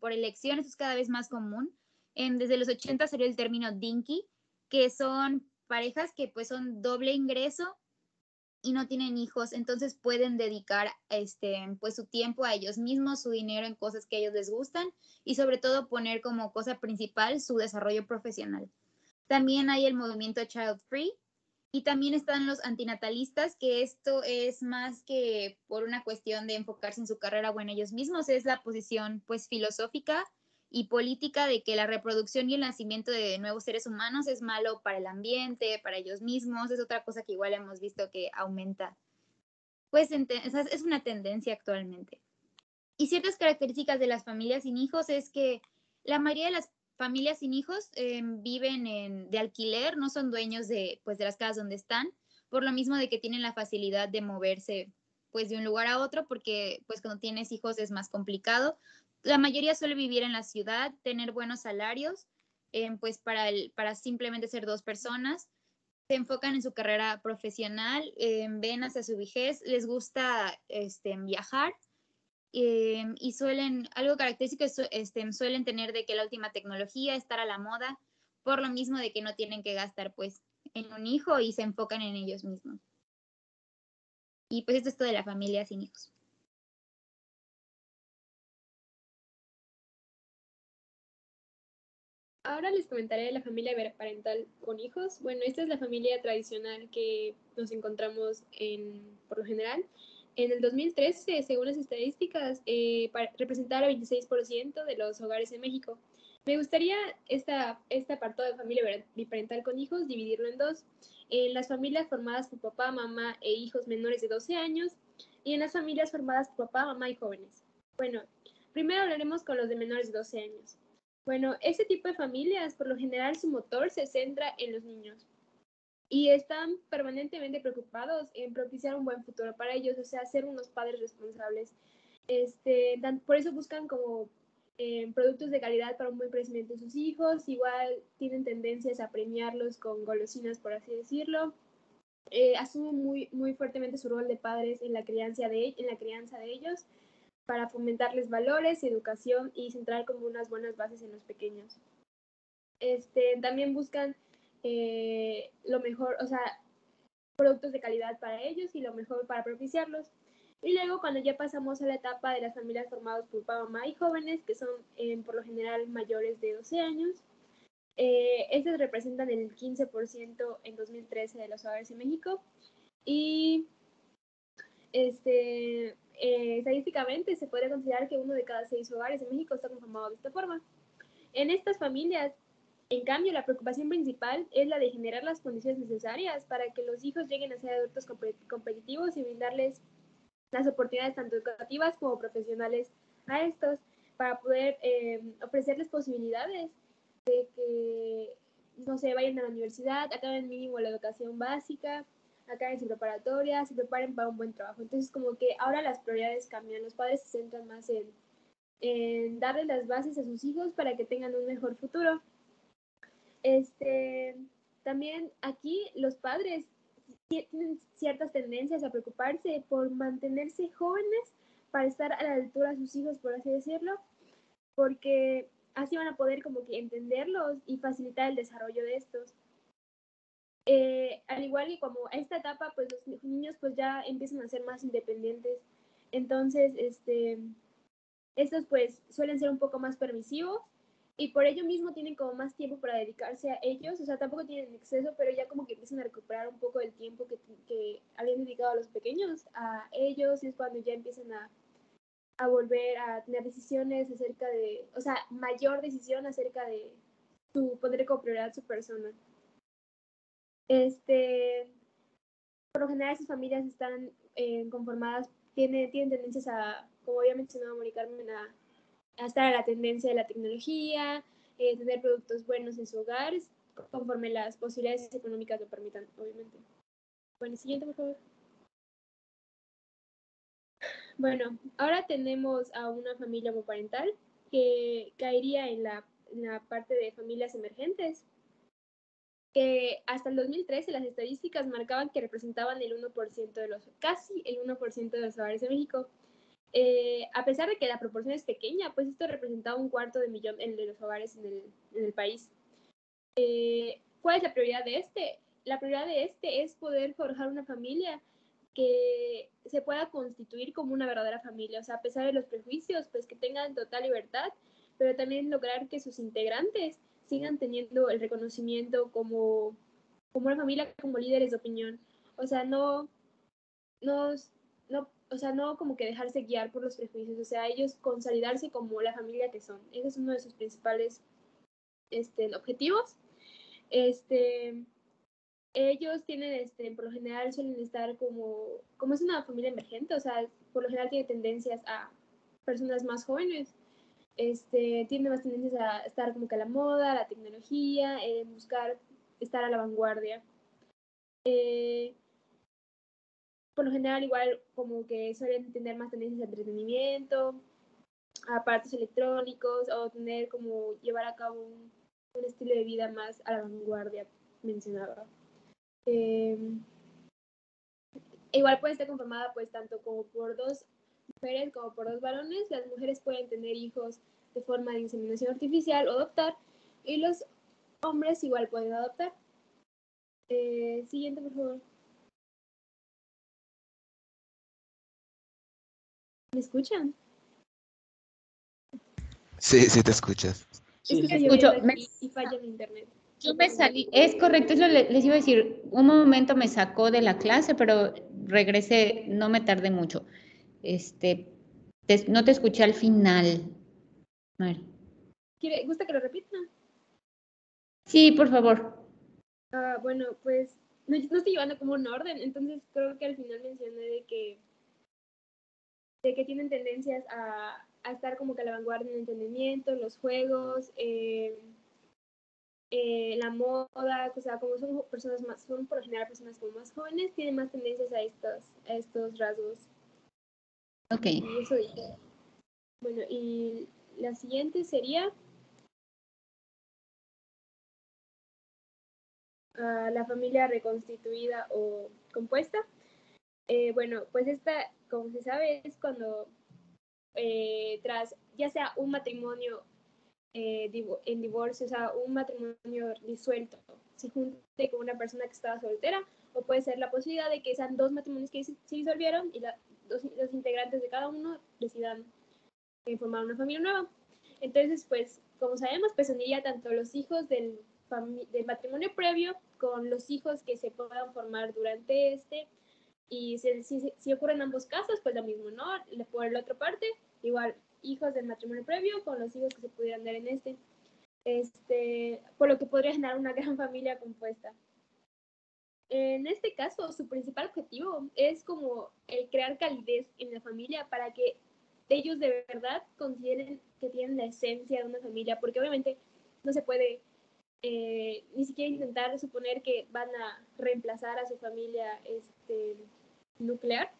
por elección. Eso es cada vez más común. Desde los 80 salió el término dinky, que son parejas que pues son doble ingreso y no tienen hijos, entonces pueden dedicar pues su tiempo a ellos mismos, su dinero en cosas que a ellos les gustan y sobre todo poner como cosa principal su desarrollo profesional. También hay el movimiento Child Free y también están los antinatalistas, que esto es más que por una cuestión de enfocarse en su carrera o en ellos mismos, es la posición pues filosófica y política de que la reproducción y el nacimiento de nuevos seres humanos es malo para el ambiente, para ellos mismos, es otra cosa que igual hemos visto que aumenta. Pues es una tendencia actualmente. Y ciertas características de las familias sin hijos es que la mayoría de las familias sin hijos viven de alquiler, no son dueños pues, de las casas donde están, por lo mismo de que tienen la facilidad de moverse pues, de un lugar a otro, porque pues, cuando tienes hijos es más complicado. La mayoría suele vivir en la ciudad, tener buenos salarios, pues para simplemente ser 2 personas. Se enfocan en su carrera profesional, ven hacia su vejez, les gusta viajar. Y algo característico es, suelen tener de que la última tecnología, estar a la moda, por lo mismo de que no tienen que gastar pues en un hijo y se enfocan en ellos mismos. Y pues esto es todo de la familia sin hijos. Ahora les comentaré de la familia parental con hijos. Bueno, esta es la familia tradicional que nos encontramos por lo general. En el 2013, según las estadísticas, representaba el 26% de los hogares en México. Me gustaría este apartado de familia biparental con hijos dividirlo en 2. En las familias formadas por papá, mamá e hijos menores de 12 años y en las familias formadas por papá, mamá y jóvenes. Bueno, primero hablaremos con los de menores de 12 años. Bueno, este tipo de familias, por lo general, su motor se centra en los niños y están permanentemente preocupados en propiciar un buen futuro para ellos, o sea, ser unos padres responsables. Por eso buscan como productos de calidad para un buen crecimiento de sus hijos, igual tienen tendencias a premiarlos con golosinas, por así decirlo. Asumen muy fuertemente su rol de padres en la crianza de ellos, para fomentarles valores, educación y centrar como unas buenas bases en los pequeños. También buscan lo mejor, o sea, productos de calidad para ellos y lo mejor para propiciarlos. Y luego cuando ya pasamos a la etapa de las familias formadas por papá, mamá y jóvenes, que son por lo general mayores de 12 años, estas representan el 15% en 2013 de los hogares en México. Y estadísticamente se podría considerar que 1 de cada 6 hogares en México está conformado de esta forma. En estas familias, en cambio, la preocupación principal es la de generar las condiciones necesarias para que los hijos lleguen a ser adultos competitivos y brindarles las oportunidades tanto educativas como profesionales a estos, para poder ofrecerles posibilidades de que, no sé, vayan a la universidad, acaben mínimo la educación básica, acaben su preparatoria, se preparen para un buen trabajo. Entonces, como que ahora las prioridades cambian, los padres se centran más en darles las bases a sus hijos para que tengan un mejor futuro. También aquí los padres tienen ciertas tendencias a preocuparse por mantenerse jóvenes para estar a la altura de sus hijos, por así decirlo, porque así van a poder como que entenderlos y facilitar el desarrollo de estos. Al igual que como a esta etapa, pues los niños pues ya empiezan a ser más independientes. Entonces, estos pues suelen ser un poco más permisivos y por ello mismo tienen como más tiempo para dedicarse a ellos, o sea, tampoco tienen exceso, pero ya como que empiezan a recuperar un poco del tiempo que habían dedicado a los pequeños, a ellos, y es cuando ya empiezan a volver a tener decisiones acerca de, o sea, mayor decisión acerca de poner como prioridad su persona. Por lo general, sus familias están conformadas, tienen tendencias a, como había mencionado Mari Carmen, a estar a la tendencia de la tecnología, tener productos buenos en su hogar, conforme las posibilidades económicas lo permitan, obviamente. Bueno, siguiente, por favor. Bueno, ahora tenemos a una familia homoparental que caería en la parte de familias emergentes, que hasta el 2013 las estadísticas marcaban que representaban casi el 1% de los hogares de México. A pesar de que la proporción es pequeña, pues esto representaba 250,000 de los hogares en el país. ¿Cuál es la prioridad de este? La prioridad de este es poder forjar una familia que se pueda constituir como una verdadera familia, o sea, a pesar de los prejuicios, pues que tengan total libertad, pero también lograr que sus integrantes sigan teniendo el reconocimiento como una familia, como líderes de opinión. O sea, no, o sea, no como que dejarse guiar por los prejuicios, o sea, ellos consolidarse como la familia que son. Ese es uno de sus principales objetivos. Ellos tienen, por lo general suelen estar como es una familia emergente, o sea, por lo general tiene tendencias a personas más jóvenes, tiene más tendencias a estar como que a la moda, a la tecnología, buscar estar a la vanguardia. Por lo general igual como que suelen tener más tendencias a entretenimiento, a aparatos electrónicos, o tener como llevar a cabo un estilo de vida más a la vanguardia mencionada. Igual puede estar conformada pues tanto como por 2 mujeres como por 2 varones. Las mujeres pueden tener hijos de forma de inseminación artificial o adoptar, y los hombres igual pueden adoptar. Siguiente, por favor. ¿Me escuchan? Sí, sí te escuchas. Es que Sí, estoy escucho. lloviendo aquí y falla mi internet. Yo me salí, es correcto, eso les iba a decir, un momento me sacó de la clase, pero regresé, no me tardé mucho. No te escuché al final. A ver. ¿Gusta que lo repita? Sí, por favor. Bueno, pues no estoy llevando como un orden, entonces creo que al final mencioné de que tienen tendencias a estar como que a la vanguardia en el entretenimiento, los juegos, la moda, o sea, como son por lo general personas como más jóvenes, tienen más tendencias a estos rasgos. Ok. Y eso dije. Bueno, y la siguiente sería la familia reconstituida o compuesta. Bueno, pues esta, como se sabe, es cuando tras ya sea un matrimonio en divorcio, o sea, un matrimonio disuelto, se junte con una persona que estaba soltera, o puede ser la posibilidad de que sean 2 matrimonios que se disolvieron y los integrantes de cada uno decidan formar una familia nueva. Entonces, pues, como sabemos, pues uniría tanto los hijos del matrimonio previo con los hijos que se puedan formar durante y si ocurren ambos casos, pues lo mismo, ¿no? Por la otra parte, igual, hijos del matrimonio previo con los hijos que se pudieran dar en por lo que podría generar una gran familia compuesta. En este caso, su principal objetivo es como el crear calidez en la familia para que ellos de verdad consideren que tienen la esencia de una familia, porque obviamente no se puede ni siquiera intentar suponer que van a reemplazar a su familia nuclear,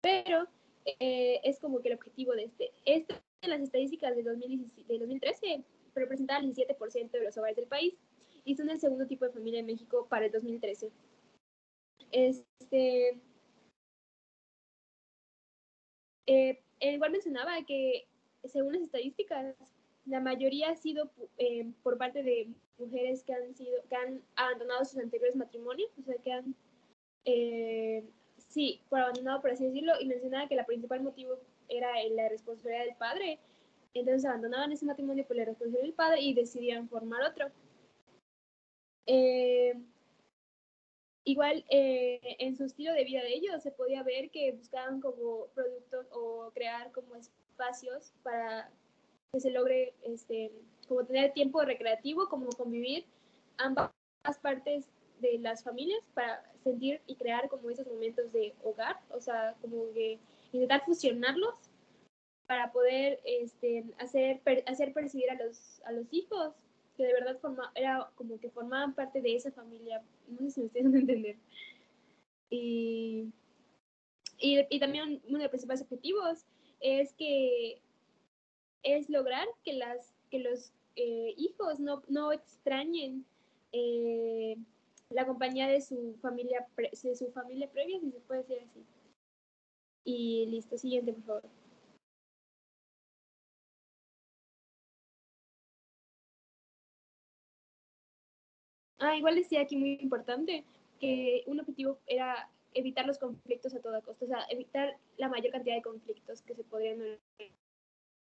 pero es como que el objetivo de en las estadísticas de 2013 representaba el 17% de los hogares del país y son el segundo tipo de familia en México para el 2013. Igual mencionaba que según las estadísticas, la mayoría ha sido por parte de mujeres que han abandonado sus anteriores matrimonios, o sea, que han por abandonado, por así decirlo, y mencionaba que el principal motivo era la responsabilidad del padre. Entonces abandonaban ese matrimonio por la responsabilidad del padre y decidían formar otro. Igual en su estilo de vida de ellos se podía ver que buscaban como productos o crear como espacios para que se logre como tener tiempo recreativo, como convivir ambas partes de las familias para sentir y crear como esos momentos de hogar, o sea, como que intentar fusionarlos para poder hacer percibir a los hijos que de verdad era como que formaban parte de esa familia. No sé si me estoy dando a entender. Y también uno de los principales objetivos es lograr que los hijos no extrañen la compañía de su familia previa, si se puede decir así. Y listo, siguiente, por favor. Igual decía aquí muy importante que un objetivo era evitar los conflictos a toda costa, o sea, evitar la mayor cantidad de conflictos que se podrían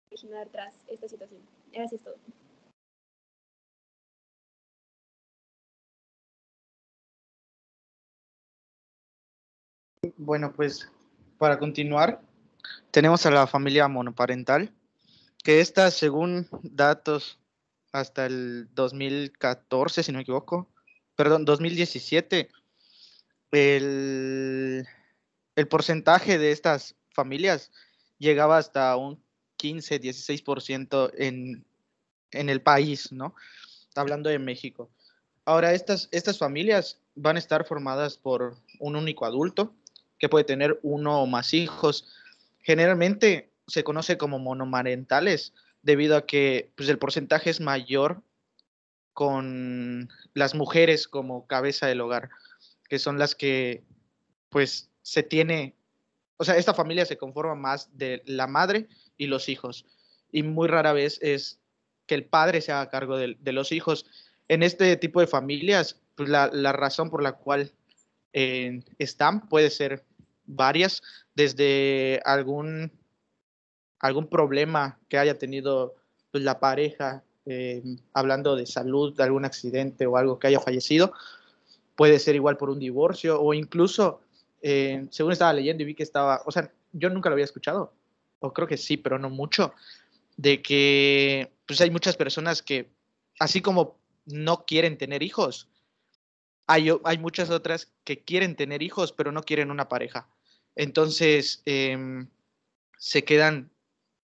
originar tras esta situación. Gracias, todo. Bueno, pues para continuar, tenemos a la familia monoparental, que esta, según datos hasta el 2014, si no me equivoco, perdón, 2017, el porcentaje de estas familias llegaba hasta un 15, 16% en el país, ¿no? Hablando de México. Ahora, estas familias van a estar formadas por un único adulto que puede tener uno o más hijos. Generalmente se conoce como monomarentales debido a que pues, el porcentaje es mayor con las mujeres como cabeza del hogar, que son las que pues se tiene, o sea, esta familia se conforma más de la madre y los hijos, y muy rara vez es que el padre se haga cargo de los hijos. En este tipo de familias, pues la razón por la cual están puede ser varias, desde algún problema que haya tenido pues, la pareja, hablando de salud, de algún accidente o algo que haya fallecido, puede ser igual por un divorcio o incluso, según estaba leyendo y vi que estaba, o sea, yo nunca lo había escuchado, o creo que sí, pero no mucho, de que pues hay muchas personas que, así como no quieren tener hijos, hay muchas otras que quieren tener hijos, pero no quieren una pareja. Entonces, se quedan,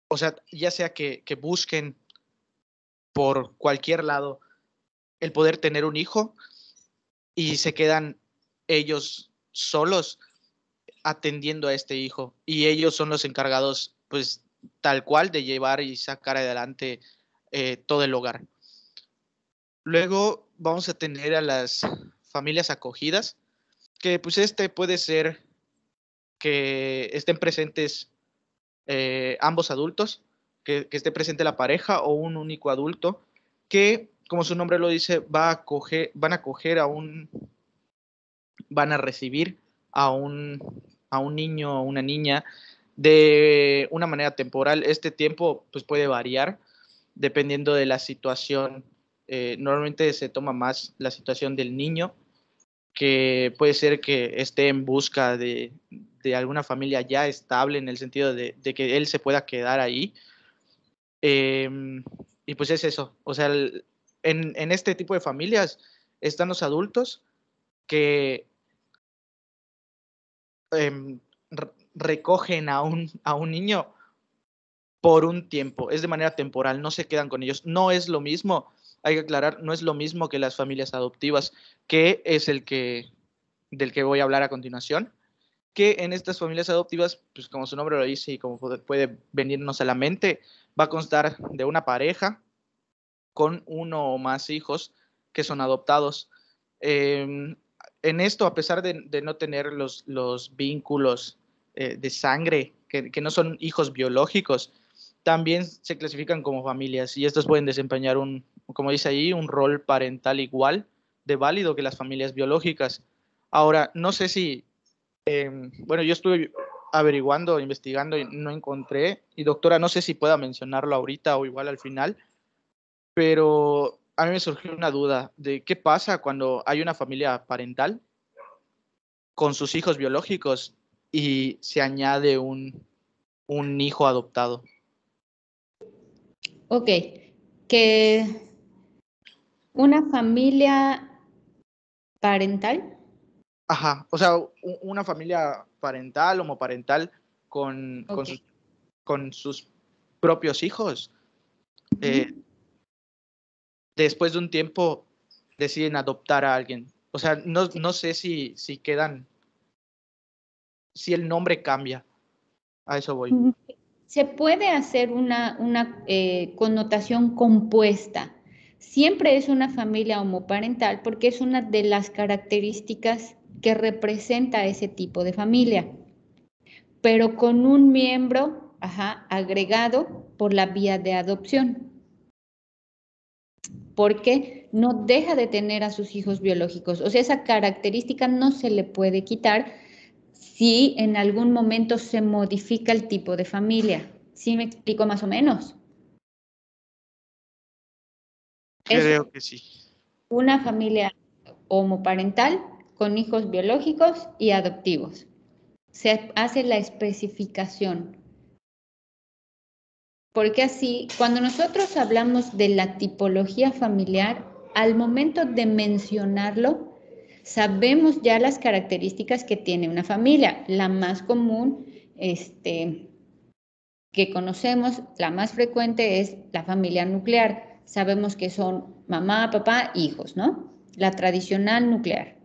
o sea, ya sea que busquen por cualquier lado el poder tener un hijo y se quedan ellos solos atendiendo a este hijo y ellos son los encargados, pues, tal cual de llevar y sacar adelante todo el hogar. Luego vamos a tener a las familias acogidas, que pues puede ser que estén presentes ambos adultos, que esté presente la pareja o un único adulto, que como su nombre lo dice, van a acoger van a recibir a un niño o una niña de una manera temporal. Este tiempo pues puede variar dependiendo de la situación. Normalmente se toma más la situación del niño, que puede ser que esté en busca de alguna familia ya estable en el sentido de que él se pueda quedar ahí. Y pues es eso. O sea, en este tipo de familias están los adultos que recogen a un niño por un tiempo, es de manera temporal, no se quedan con ellos. No es lo mismo, hay que aclarar, no es lo mismo que las familias adoptivas, que es del que voy a hablar a continuación, que en estas familias adoptivas, pues como su nombre lo dice y como puede venirnos a la mente, va a constar de una pareja con uno o más hijos que son adoptados. En esto, a pesar de no tener los vínculos de sangre, que no son hijos biológicos, también se clasifican como familias y estos pueden desempeñar como dice ahí, un rol parental igual de válido que las familias biológicas. Ahora, no sé si, bueno, yo estuve averiguando, investigando y no encontré, y doctora, no sé si pueda mencionarlo ahorita o igual al final, pero a mí me surgió una duda de qué pasa cuando hay una familia parental con sus hijos biológicos y se añade un hijo adoptado. Ok, que una familia parental. Ajá, o sea, una familia parental, homoparental, con sus propios hijos. Después de un tiempo deciden adoptar a alguien. O sea, no sé si quedan, si el nombre cambia. A eso voy. Se puede hacer una connotación compuesta. Siempre es una familia homoparental porque es una de las características que representa ese tipo de familia, pero con un miembro agregado por la vía de adopción, porque no deja de tener a sus hijos biológicos. O sea, esa característica no se le puede quitar, si en algún momento se modifica el tipo de familia. ¿Sí me explico más o menos? Creo que sí. Una familia homoparental con hijos biológicos y adoptivos. Se hace la especificación. Porque así, cuando nosotros hablamos de la tipología familiar, al momento de mencionarlo, sabemos ya las características que tiene una familia. La más común, que conocemos, la más frecuente es la familia nuclear. Sabemos que son mamá, papá, hijos, ¿no? La tradicional nuclear.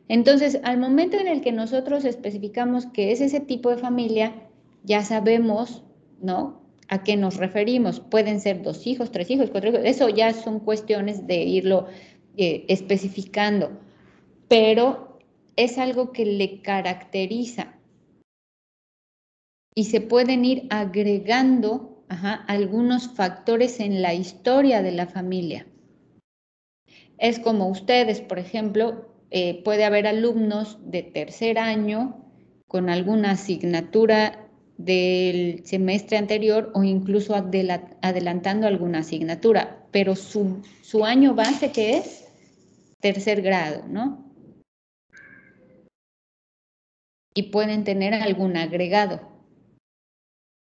Entonces, al momento en el que nosotros especificamos que es ese tipo de familia, ya sabemos, ¿no?, a qué nos referimos. Pueden ser 2 hijos, 3 hijos, 4 hijos. Eso ya son cuestiones de irlo especificando. Pero es algo que le caracteriza. Y se pueden ir agregando algunos factores en la historia de la familia. Es como ustedes, por ejemplo, puede haber alumnos de tercer año con alguna asignatura del semestre anterior o incluso adelantando alguna asignatura, pero su año base, que es tercer grado, ¿no? Y pueden tener algún agregado.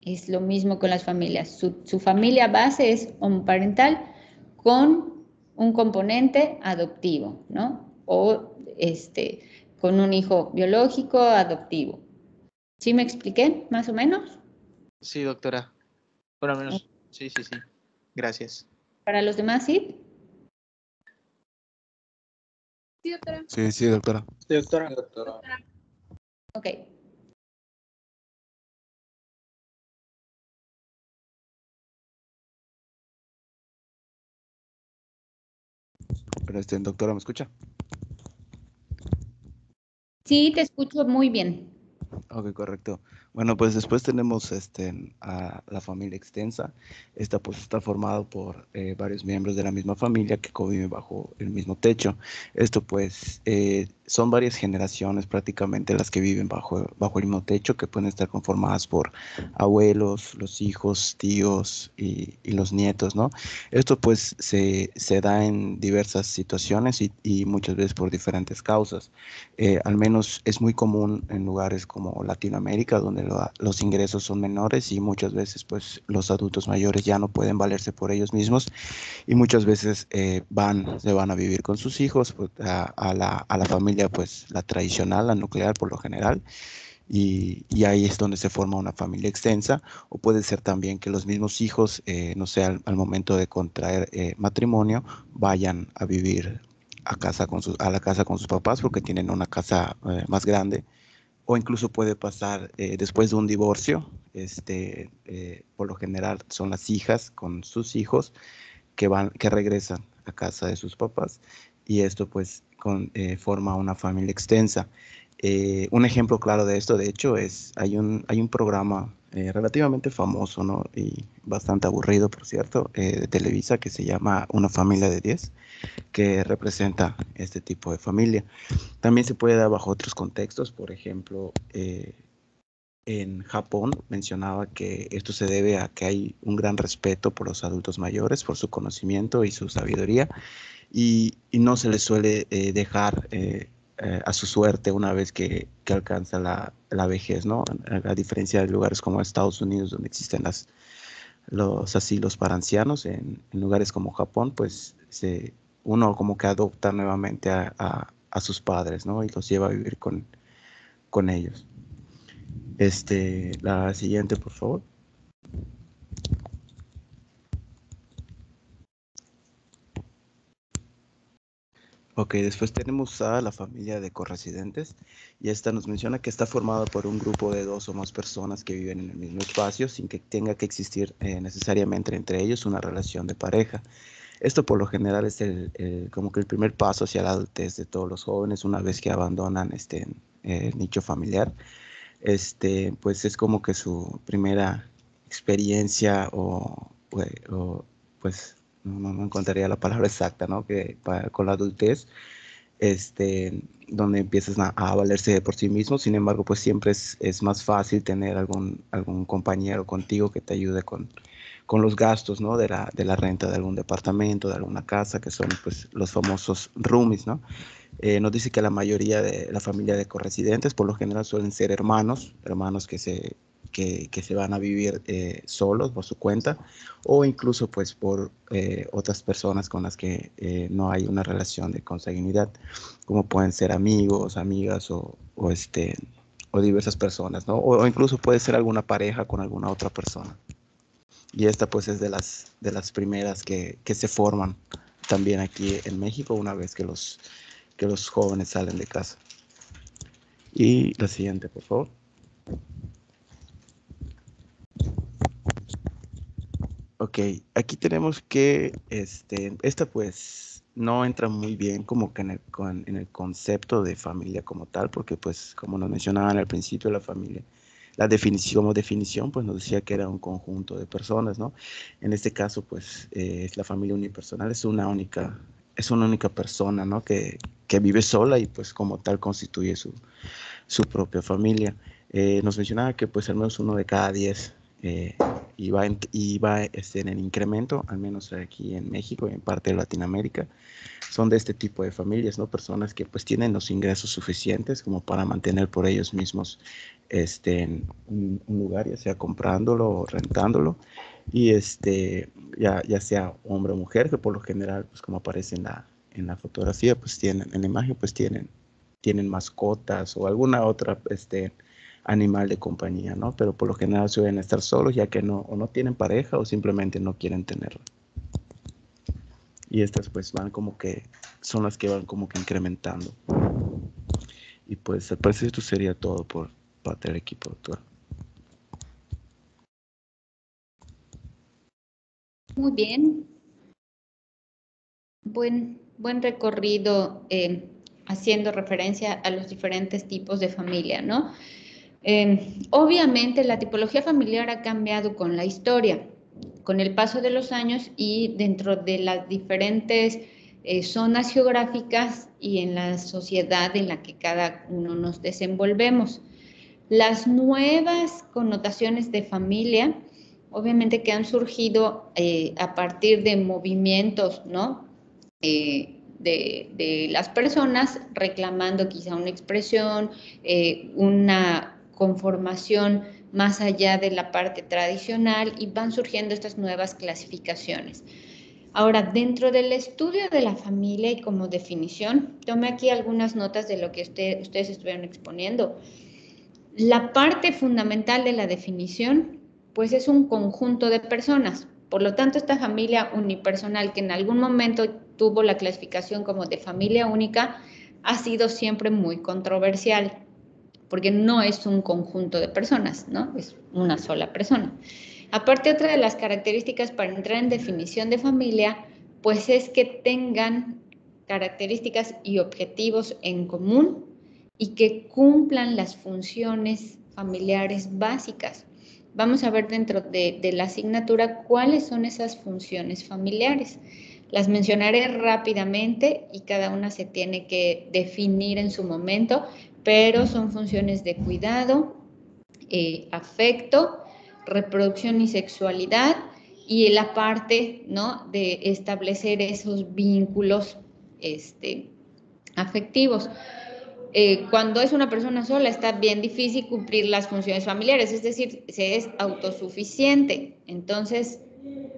Es lo mismo con las familias. Su familia base es homoparental con un componente adoptivo, ¿no? O con un hijo biológico adoptivo. ¿Sí me expliqué, más o menos? Sí, doctora. Por lo menos, sí. Gracias. ¿Para los demás, sí? Sí, doctora. Sí, doctora. Sí, doctora. Ok. Pero doctora, ¿me escucha? Sí, te escucho muy bien. Ok, correcto. Bueno, pues después tenemos a la familia extensa. Esta pues está formado por varios miembros de la misma familia que conviven bajo el mismo techo. Esto pues son varias generaciones prácticamente las que viven bajo el mismo techo, que pueden estar conformadas por abuelos, los hijos, tíos y los nietos, ¿no? Esto pues se da en diversas situaciones y muchas veces por diferentes causas. Al menos es muy común en lugares como Latinoamérica, donde los ingresos son menores y muchas veces pues los adultos mayores ya no pueden valerse por ellos mismos y muchas veces se van a vivir con sus hijos pues, a la familia pues la tradicional, la nuclear por lo general. Y ahí es donde se forma una familia extensa, o puede ser también que los mismos hijos, no sé, al momento de contraer matrimonio, vayan a vivir a la casa con sus papás porque tienen una casa más grande, o incluso puede pasar después de un divorcio, por lo general son las hijas con sus hijos que regresan a casa de sus papás, y esto pues forma una familia extensa. Un ejemplo claro de esto, de hecho, hay un programa relativamente famoso, ¿no? Y bastante aburrido, por cierto, de Televisa, que se llama Una familia de 10, que representa este tipo de familia. También se puede dar bajo otros contextos, por ejemplo, en Japón mencionaba que esto se debe a que hay un gran respeto por los adultos mayores, por su conocimiento y su sabiduría, y no se les suele dejar a su suerte una vez que alcanza la vejez, ¿no? A diferencia de lugares como Estados Unidos, donde existen los asilos para ancianos, en lugares como Japón, pues uno como que adopta nuevamente a sus padres, ¿no? Y los lleva a vivir con ellos. La siguiente, por favor. Ok, después tenemos a la familia de corresidentes, y esta nos menciona que está formada por un grupo de 2 o más personas que viven en el mismo espacio sin que tenga que existir necesariamente entre ellos una relación de pareja. Esto por lo general es como que el primer paso hacia la adultez de todos los jóvenes una vez que abandonan el nicho familiar. Pues es como que su primera experiencia o pues no encontraría la palabra exacta, ¿no? Con la adultez, donde empiezas a valerse por sí mismo. Sin embargo, pues siempre es más fácil tener algún compañero contigo que te ayude con los gastos, ¿no? De la renta de algún departamento, de alguna casa, que son pues los famosos roomies, ¿no? Nos dice que la mayoría de la familia de corresidentes por lo general suelen ser hermanos que se van a vivir solos por su cuenta, o incluso pues por otras personas con las que no hay una relación de consanguinidad, como pueden ser amigos, amigas o diversas personas, ¿no? O incluso puede ser alguna pareja con alguna otra persona. Y esta pues es de las primeras que se forman también aquí en México una vez que los jóvenes salen de casa. Y la siguiente, por favor. Ok, aquí tenemos que esta pues no entra muy bien como que en el concepto de familia como tal, porque pues como nos mencionaban al principio, la familia, como definición, pues nos decía que era un conjunto de personas, ¿no? En este caso, pues la familia unipersonal es una única persona, ¿no? Que vive sola y pues como tal constituye su propia familia. Nos mencionaba que pues al menos 1 de cada 10 iba en incremento, al menos aquí en México y en parte de Latinoamérica, son de este tipo de familias, ¿no? Personas que pues tienen los ingresos suficientes como para mantener por ellos mismos un lugar, ya sea comprándolo o rentándolo, y ya sea hombre o mujer, que por lo general, pues como aparece en la fotografía, pues en la imagen, pues tienen mascotas o alguna otra animal de compañía, ¿no? Pero por lo general suelen estar solos, ya que o no tienen pareja o simplemente no quieren tenerla. Y estas pues son las que van como que incrementando. Y pues al parecer esto sería todo por parte del equipo, doctor. Muy bien. Buen recorrido haciendo referencia a los diferentes tipos de familia, ¿no? Obviamente la tipología familiar ha cambiado con la historia, con el paso de los años y dentro de las diferentes zonas geográficas y en la sociedad en la que cada uno nos desenvolvemos. Las nuevas connotaciones de familia, obviamente que han surgido a partir de movimientos, ¿no? De las personas reclamando quizá una expresión, una conformación más allá de la parte tradicional, y van surgiendo estas nuevas clasificaciones. Ahora, dentro del estudio de la familia y como definición, tomé aquí algunas notas de lo que ustedes estuvieron exponiendo. La parte fundamental de la definición, pues es un conjunto de personas. Por lo tanto, esta familia unipersonal que en algún momento tuvo la clasificación como de familia única, ha sido siempre muy controversial, porque no es un conjunto de personas, ¿no? Es una sola persona. Aparte, otra de las características para entrar en definición de familia, pues es que tengan características y objetivos en común y que cumplan las funciones familiares básicas. Vamos a ver dentro de la asignatura cuáles son esas funciones familiares. Las mencionaré rápidamente y cada una se tiene que definir en su momento, pero son funciones de cuidado, afecto, reproducción y sexualidad, y la parte, ¿no?, de establecer esos vínculos afectivos. Cuando es una persona sola está bien difícil cumplir las funciones familiares, es decir, se es autosuficiente, entonces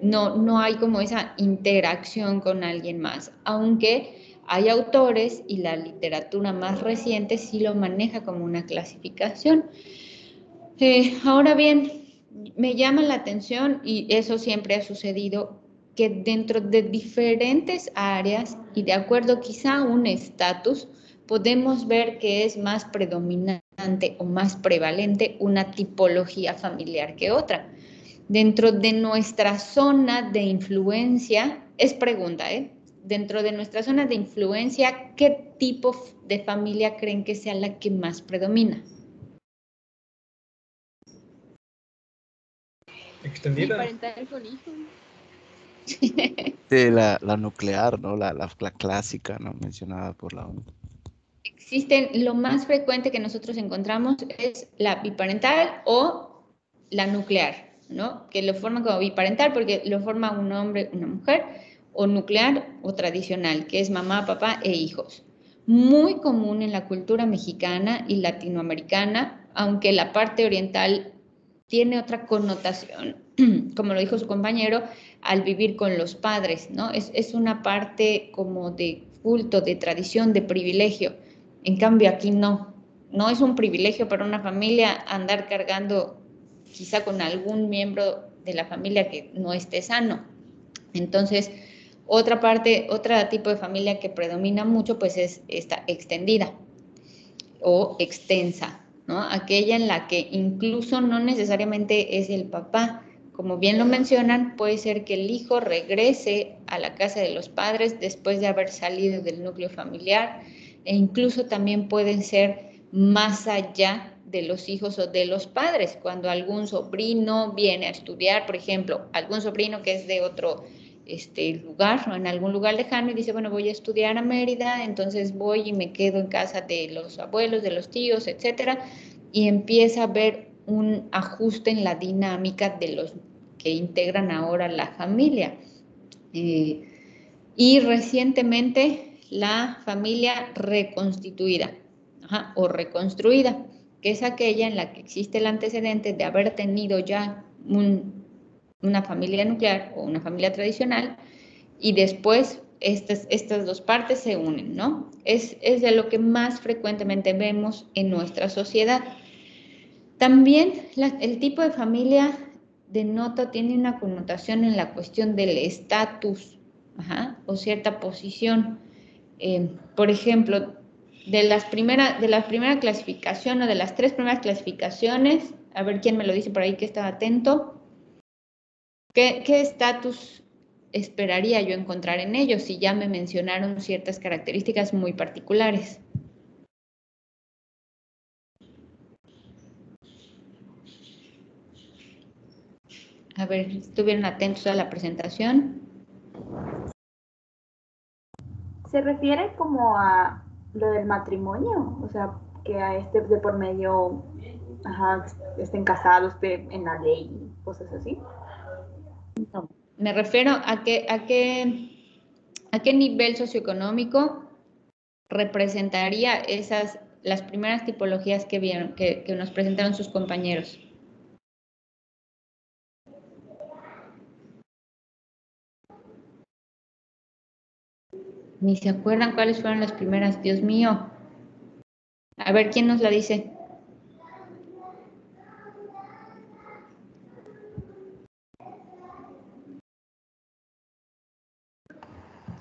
no hay como esa interacción con alguien más, aunque hay autores y la literatura más reciente sí lo maneja como una clasificación. Ahora bien, me llama la atención, y eso siempre ha sucedido, que dentro de diferentes áreas y de acuerdo quizá a un estatus, podemos ver que es más predominante o más prevalente una tipología familiar que otra. Dentro de nuestra zona de influencia, es pregunta, dentro de nuestra zona de influencia, ¿qué tipo de familia creen que sea la que más predomina? Extendida. Parental con hijos. Sí, la nuclear, ¿no? La clásica, ¿no? Mencionada por la ONU. Existen, lo más frecuente que nosotros encontramos es la biparental o la nuclear, ¿no? Que lo forman como biparental porque lo forma un hombre, una mujer, o nuclear o tradicional, que es mamá, papá e hijos. Muy común en la cultura mexicana y latinoamericana, aunque la parte oriental tiene otra connotación, como lo dijo su compañero, al vivir con los padres, ¿no? Es una parte como de culto, de tradición, de privilegio. En cambio, aquí no. No es un privilegio para una familia andar cargando quizá con algún miembro de la familia que no esté sano. Entonces, otra parte, otro tipo de familia que predomina mucho, pues es esta extendida o extensa, ¿no? Aquella en la que incluso no necesariamente es el papá. Como bien lo mencionan, puede ser que el hijo regrese a la casa de los padres después de haber salido del núcleo familiar, e incluso también pueden ser más allá de los hijos o de los padres, cuando algún sobrino viene a estudiar, por ejemplo, algún sobrino que es de otro lugar o en algún lugar lejano y dice, bueno, voy a estudiar a Mérida, entonces voy y me quedo en casa de los abuelos, de los tíos, etcétera, y empieza a ver un ajuste en la dinámica de los que integran ahora la familia. Y recientemente la familia reconstituida o reconstruida, que es aquella en la que existe el antecedente de haber tenido ya una familia nuclear o una familia tradicional y después estas dos partes se unen, ¿no? Es de lo que más frecuentemente vemos en nuestra sociedad. También el tipo de familia denota, tiene una connotación en la cuestión del estatus o cierta posición. Por ejemplo, de la primera clasificación o de las 3 primeras clasificaciones, a ver quién me lo dice por ahí que estaba atento, ¿qué estatus esperaría yo encontrar en ellos si ya me mencionaron ciertas características muy particulares? A ver, ¿estuvieron atentos a la presentación? ¿Se refiere como a lo del matrimonio? O sea, que a de por medio, estén casados en la ley y cosas así. No, me refiero a qué nivel socioeconómico representaría las primeras tipologías que vieron, que nos presentaron sus compañeros. Ni se acuerdan cuáles fueron las primeras, Dios mío. A ver, ¿quién nos la dice?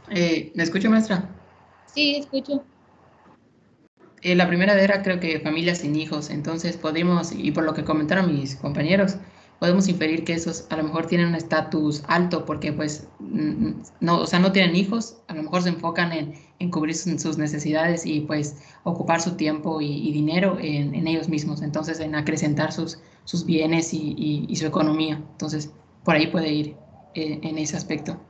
¿Me escucha, maestra? Sí, escucho. La primera era creo que familias sin hijos, entonces podríamos, y por lo que comentaron mis compañeros, podemos inferir que esos a lo mejor tienen un estatus alto porque pues no, o sea, no tienen hijos, a lo mejor se enfocan en cubrir sus necesidades y pues ocupar su tiempo y dinero en ellos mismos, entonces en acrecentar sus bienes y su economía, entonces por ahí puede ir en ese aspecto.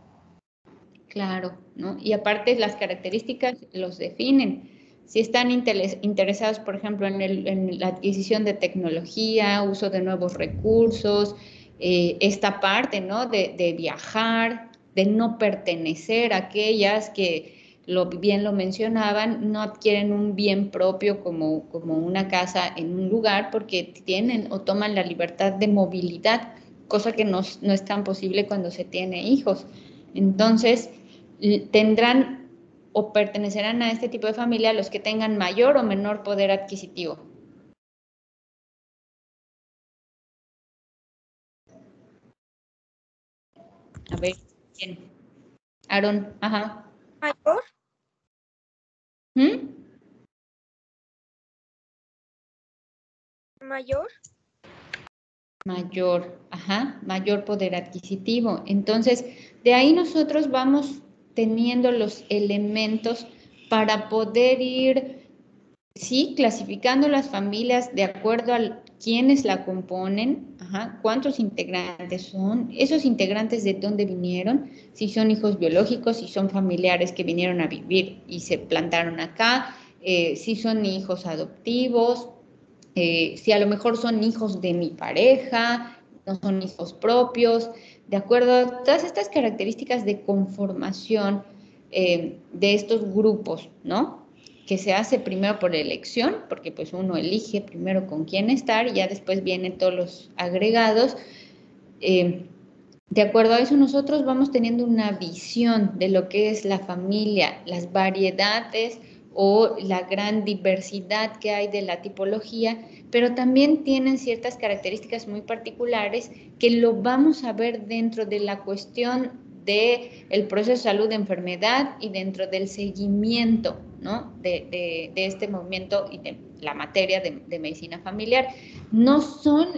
Claro, ¿no? Y aparte las características los definen. Si están interesados, por ejemplo, en la adquisición de tecnología, uso de nuevos recursos, esta parte, ¿no? De viajar, de no pertenecer a aquellas que bien lo mencionaban, no adquieren un bien propio como una casa en un lugar porque tienen o toman la libertad de movilidad, cosa que no es tan posible cuando se tiene hijos. Entonces, tendrán o pertenecerán a este tipo de familia los que tengan mayor o menor poder adquisitivo. A ver, ¿quién? Aarón, ajá. ¿Mayor? ¿Mayor? Mayor, mayor poder adquisitivo. Entonces, de ahí nosotros vamos teniendo los elementos para poder ir, sí, clasificando las familias de acuerdo quiénes la componen, cuántos integrantes son, esos integrantes de dónde vinieron, si son hijos biológicos, si son familiares que vinieron a vivir y se plantaron acá, si son hijos adoptivos, si a lo mejor son hijos de mi pareja, no son hijos propios, de acuerdo a todas estas características de conformación de estos grupos, ¿no? Que se hace primero por elección, porque pues uno elige primero con quién estar y ya después vienen todos los agregados. De acuerdo a eso nosotros vamos teniendo una visión de lo que es la familia, las variedades o la gran diversidad que hay de la tipología, pero también tienen ciertas características muy particulares que lo vamos a ver dentro de la cuestión del proceso de salud de enfermedad y dentro del seguimiento, ¿no? de este movimiento y de la materia de medicina familiar. No son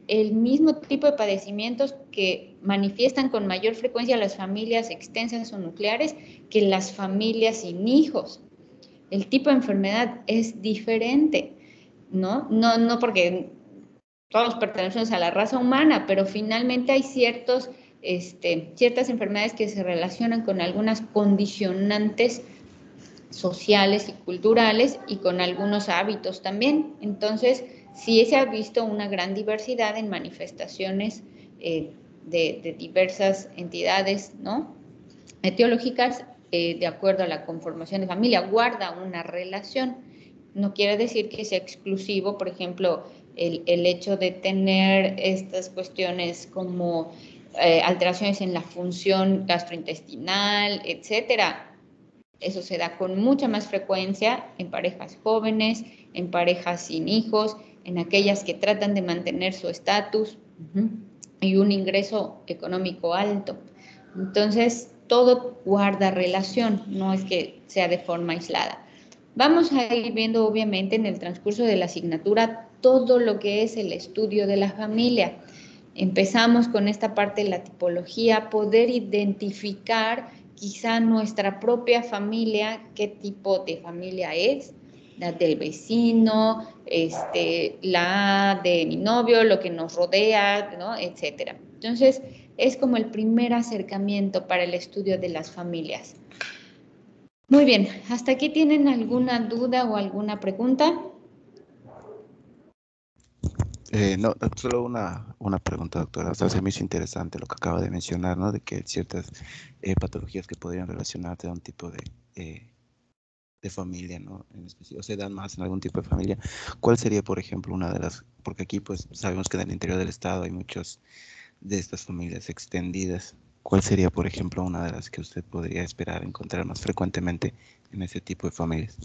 el mismo tipo de padecimientos que manifiestan con mayor frecuencia las familias extensas o nucleares que las familias sin hijos. El tipo de enfermedad es diferente, ¿no? No porque todos pertenecemos a la raza humana, pero finalmente hay ciertas enfermedades que se relacionan con algunas condicionantes sociales y culturales y con algunos hábitos también. Entonces, sí se ha visto una gran diversidad en manifestaciones de diversas entidades, ¿no? Etiológicas, de acuerdo a la conformación de familia, guarda una relación. No quiere decir que sea exclusivo, por ejemplo, el hecho de tener estas cuestiones como alteraciones en la función gastrointestinal, etcétera. Eso se da con mucha más frecuencia en parejas jóvenes, en parejas sin hijos, en aquellas que tratan de mantener su estatus y un ingreso económico alto. Entonces, todo guarda relación, no es que sea de forma aislada. Vamos a ir viendo, obviamente, en el transcurso de la asignatura todo lo que es el estudio de la familia. Empezamos con esta parte de la tipología, poder identificar quizá nuestra propia familia, qué tipo de familia es, la del vecino, la de mi novio, lo que nos rodea, ¿no? Etcétera. Entonces, es como el primer acercamiento para el estudio de las familias. Muy bien, ¿hasta aquí tienen alguna duda o alguna pregunta? No, solo una pregunta, doctora. O sea, se me hizo interesante lo que acaba de mencionar, ¿no? De que ciertas patologías que podrían relacionarse a un tipo de familia, ¿no? O se dan más en algún tipo de familia. ¿Cuál sería, por ejemplo, una de las? Porque aquí, pues, sabemos que en el interior del estado hay muchos de estas familias extendidas. ¿Cuál sería, por ejemplo, una de las que usted podría esperar encontrar más frecuentemente en ese tipo de familias?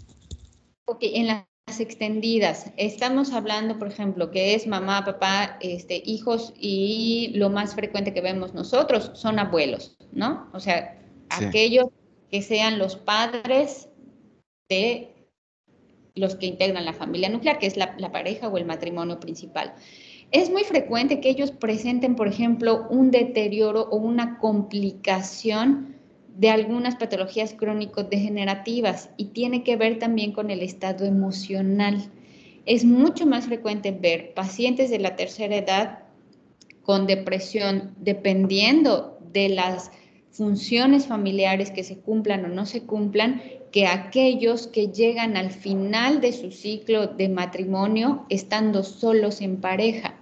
Ok, en las extendidas, estamos hablando, por ejemplo, que es mamá, papá, hijos, y lo más frecuente que vemos nosotros son abuelos, ¿no? O sea, sí, aquellos que sean los padres de los que integran la familia nuclear, que es la pareja o el matrimonio principal. Es muy frecuente que ellos presenten, por ejemplo, un deterioro o una complicación de algunas patologías crónico-degenerativas y tiene que ver también con el estado emocional. Es mucho más frecuente ver pacientes de la tercera edad con depresión, dependiendo de las funciones familiares que se cumplan o no se cumplan, que aquellos que llegan al final de su ciclo de matrimonio estando solos en pareja.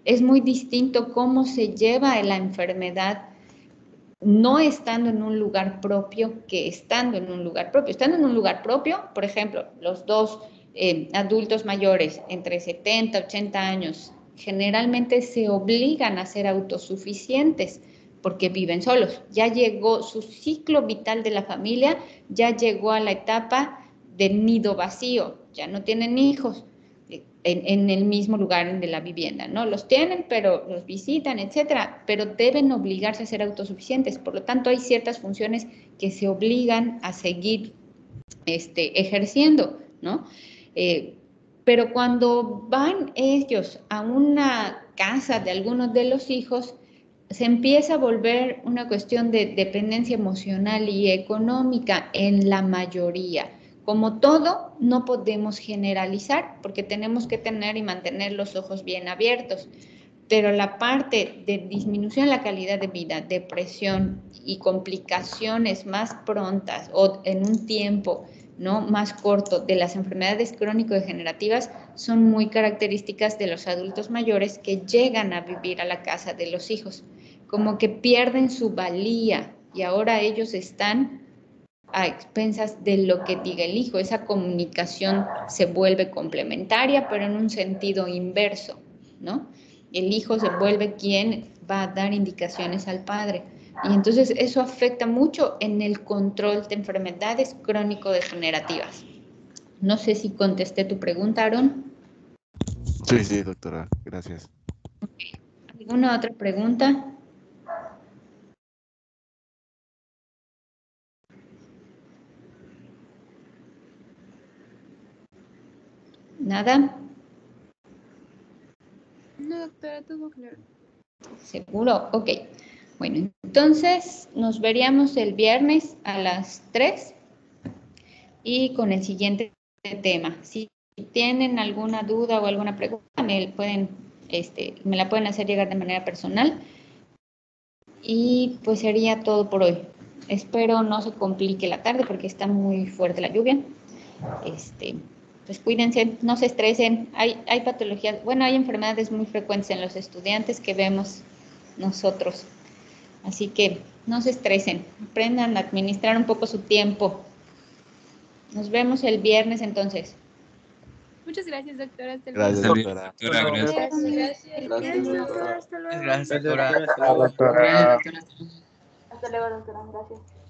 Es muy distinto cómo se lleva la enfermedad no estando en un lugar propio que estando en un lugar propio. Estando en un lugar propio, por ejemplo, los dos adultos mayores entre 70 y 80 años generalmente se obligan a ser autosuficientes porque viven solos. Ya llegó su ciclo vital de la familia, ya llegó a la etapa del nido vacío, ya no tienen hijos en el mismo lugar de la vivienda, ¿no? Los tienen, pero los visitan, etcétera, pero deben obligarse a ser autosuficientes. Por lo tanto, hay ciertas funciones que se obligan a seguir ejerciendo, ¿no? Pero cuando van ellos a una casa de algunos de los hijos, se empieza a volver una cuestión de dependencia emocional y económica en la mayoría. Como todo, no podemos generalizar porque tenemos que tener y mantener los ojos bien abiertos. Pero la parte de disminución de la calidad de vida, depresión y complicaciones más prontas o en un tiempo, ¿no?, más corto de las enfermedades crónico-degenerativas son muy características de los adultos mayores que llegan a vivir a la casa de los hijos, como que pierden su valía y ahora ellos están a expensas de lo que diga el hijo. Esa comunicación se vuelve complementaria, pero en un sentido inverso, ¿no? El hijo se vuelve quien va a dar indicaciones al padre. Y entonces eso afecta mucho en el control de enfermedades crónico-degenerativas. No sé si contesté tu pregunta, Aaron. Sí, sí, doctora, gracias. ¿Alguna otra pregunta? ¿Nada? No, doctora, todo claro. ¿Seguro? Ok. Bueno, entonces nos veríamos el viernes a las 3 y con el siguiente tema. Si tienen alguna duda o alguna pregunta, me la pueden hacer llegar de manera personal. Y pues sería todo por hoy. Espero no se complique la tarde porque está muy fuerte la lluvia. Pues cuídense, no se estresen. Hay patologías, bueno, hay enfermedades muy frecuentes en los estudiantes que vemos nosotros. Así que no se estresen, aprendan a administrar un poco su tiempo. Nos vemos el viernes entonces. Muchas gracias, doctora. Hasta luego. Gracias, doctora. Gracias, doctora. Hasta luego. Gracias, doctora. Hasta luego, doctora. Gracias.